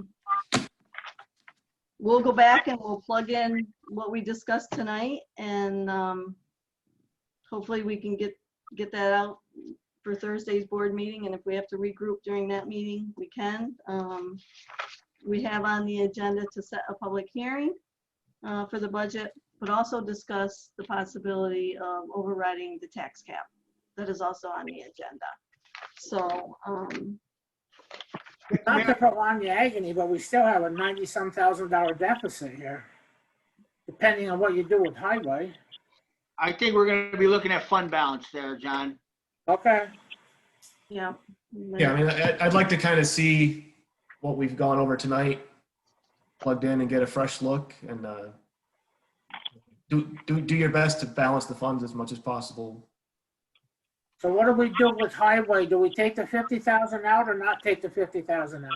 go back and we'll plug in what we discussed tonight, and hopefully we can get that out for Thursday's board meeting, and if we have to regroup during that meeting, we can. We have on the agenda to set a public hearing for the budget, but also discuss the possibility of overriding the tax cap. That is also on the agenda. So, Not to prolong the agony, but we still have a $90-some thousand deficit here, depending on what you do with highway. I think we're going to be looking at fund balance there, John. Okay. yeah. Yeah, I mean, I'd like to kind of see what we've gone over tonight, plugged in and get a fresh look, and do your best to balance the funds as much as possible. So what do we do with highway? Do we take the 50,000 out or not take the 50,000 out?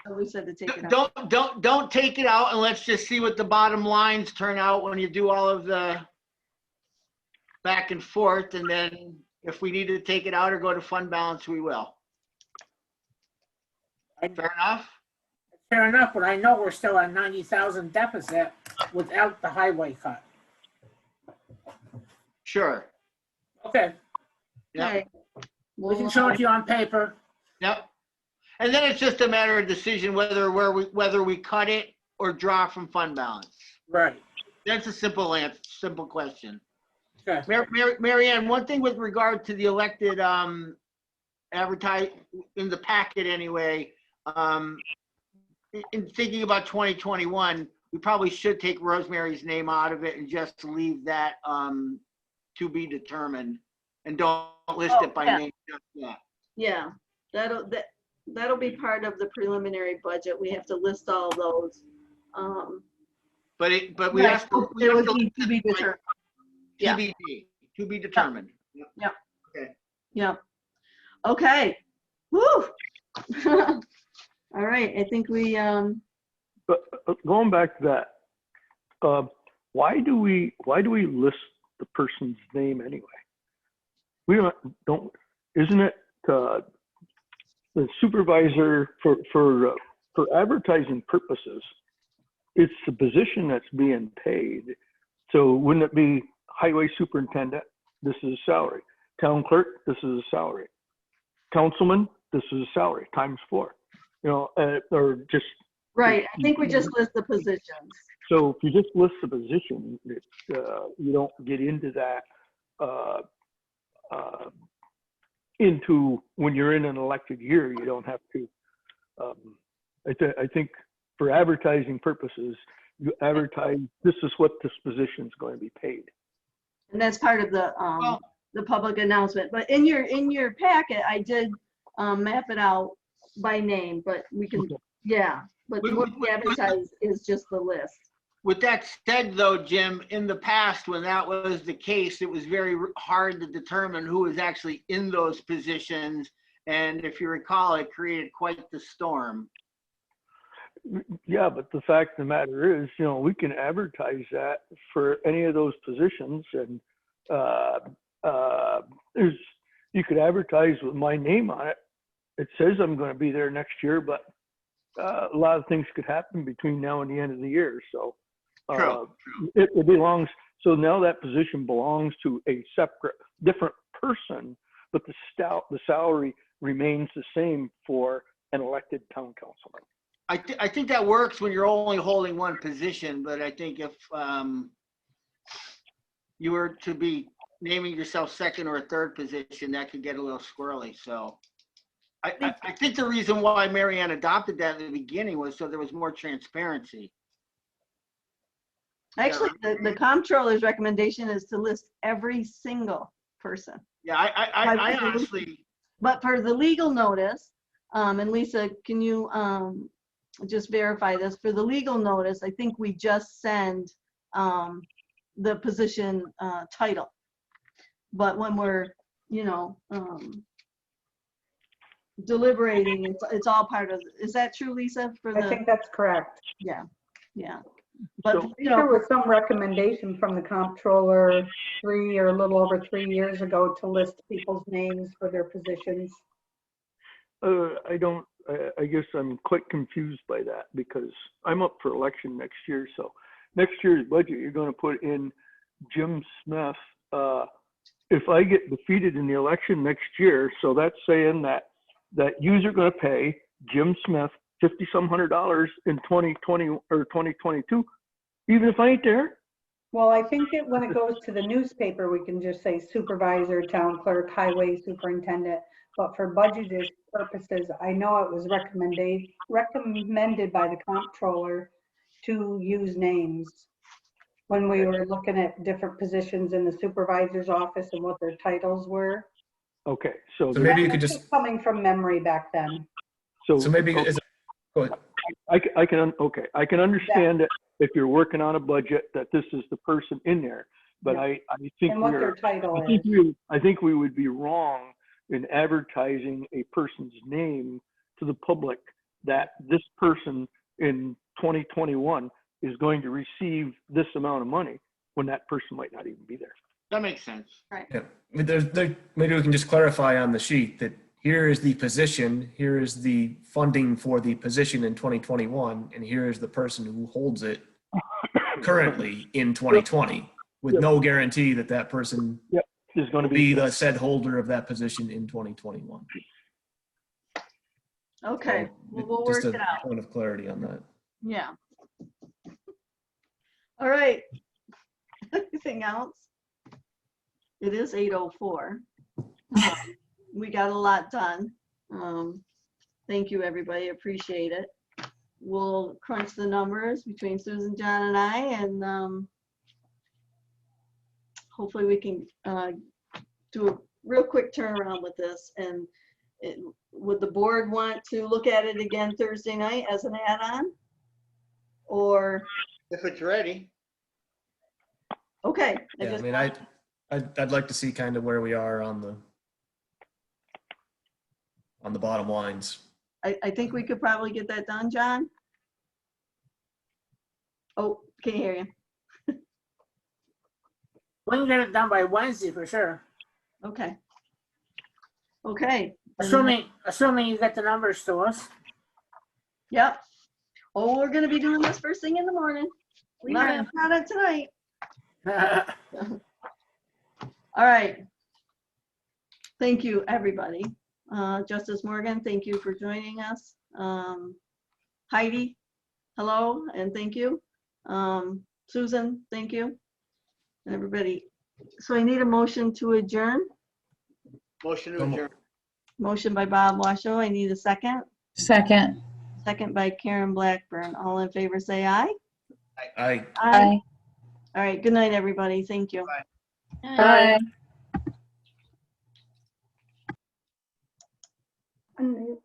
So we said to take it out. Don't take it out, and let's just see what the bottom lines turn out when you do all of the back and forth, and then if we need to take it out or go to fund balance, we will. Fair enough? Fair enough, but I know we're still at 90,000 deficit without the highway cut. Sure. Okay, Yep. Okay. we can show it to you on paper. Yep. And then it's just a matter of decision whether we cut it or draw from fund balance. Right. That's a simple answer, simple question. Okay. Mary Ann, one thing with regard to the elected advertise in the packet anyway, in thinking about 2021, we probably should take Rosemary's name out of it and just leave that to be determined, and don't list it by name just yet. Yeah, that'll be part of the preliminary budget. We have to list all those. But we Right, have to. it would need to be determined. Yeah. TBD. To be determined. Yeah. Okay. Woo. All right. I think we, But going back to that, why do we list the person's name anyway? We don't isn't it the supervisor for advertising purposes? It's the position that's being paid. So wouldn't it be highway superintendent? This is a salary. Town clerk, this is a salary. Councilman, this is a salary times 4. You know, or just right. I think we just list the positions. so if you just list the position, you don't get into that into when you're in an elected year. You don't have to. I think for advertising purposes, you advertise this is what this position is going to be paid. And that's part of the public announcement. But in your packet, I did map it out by name, but we can, yeah. But what we advertise is just the list. With that said, though, Jim, in the past, when that was the case, it was very hard to determine who was actually in those positions. And if you recall, it created quite the storm. Yeah, but the fact of the matter is, you know, we can advertise that for any of those positions, and you could advertise with my name on it. It says I'm going to be there next year, but a lot of things could happen between now and the end of the year. So it belongs. So now that position belongs to a separate, different person, but the salary remains the same for an elected town councilman. I think that works when you're only holding one position, but I think if you were to be naming yourself second or a third position, that could get a little squirrely. So I think the reason why Mary Ann adopted that in the beginning was so there was more transparency. Actually, the comptroller's recommendation is to list every single person. Yeah, I honestly. But for the legal notice, and Lisa, can you just verify this? For the legal notice, I think we just send the position title. But when we're, you know, deliberating, it's all part of, is that true, Lisa? For I think that's correct. Yeah. But But, you know, there was some recommendation from the comptroller 3 or a little over 3 years ago to list people's names for their positions. I guess I'm quite confused by that because I'm up for election next year. So next year's budget, you're going to put in Jim Smith. If I get defeated in the election next year, so that's saying that you're going to pay Jim Smith $50-some hundred in 2020 or 2022, even if I ain't there. Well, I think that when it goes to the newspaper, we can just say supervisor, town clerk, highway superintendent. But for budgeted purposes, I know it was recommended by the comptroller to use names when we were looking at different positions in the supervisor's office and what their titles were. Okay, so maybe you could just coming from memory back then. So maybe okay. Go ahead. I can understand that if you're working on a budget that this is the person in there, but Yeah. I think And what their title is. I think we would be wrong in advertising a person's name to the public that this person in 2021 is going to receive this amount of money when that person might not even be there. That makes sense. right. Yeah. Maybe we can just clarify on the sheet that here is the position, here is the funding for the position in 2021, and here is the person who holds it currently in 2020, with no guarantee that that person Is going to will be the said holder of that position in 2021. Okay, So, we'll work just it a out. point of clarity on that. Yeah. All right. Anything else? It is 8:04. We got a lot done. Thank you, everybody. Appreciate it. We'll crunch the numbers between Susan, John, and I, and hopefully we can do a real quick turnaround with this. And would the board want to look at it again Thursday night as an add-on? Or, If it's ready. okay. Yeah, I mean, I'd like to see kind of where we are on the bottom lines. I think we could probably get that done, John. Oh, can't hear you. We can get it done by Wednesday for sure. Okay. Okay. Assuming you get the numbers to us. Yep. Oh, we're gonna be doing this first thing in the morning. Not it tonight. All right. Thank you, everybody. Justice Morgan, thank you for joining us. Heidi, hello, and thank you. Susan, thank you. And everybody. So I need a motion to adjourn. Motion to adjourn. Motion by Bob Washoe. I need a second. Second. Second by Karen Blackburn. All in favor, say aye. I Aye. All right. Good night, everybody. Thank you. Aye. And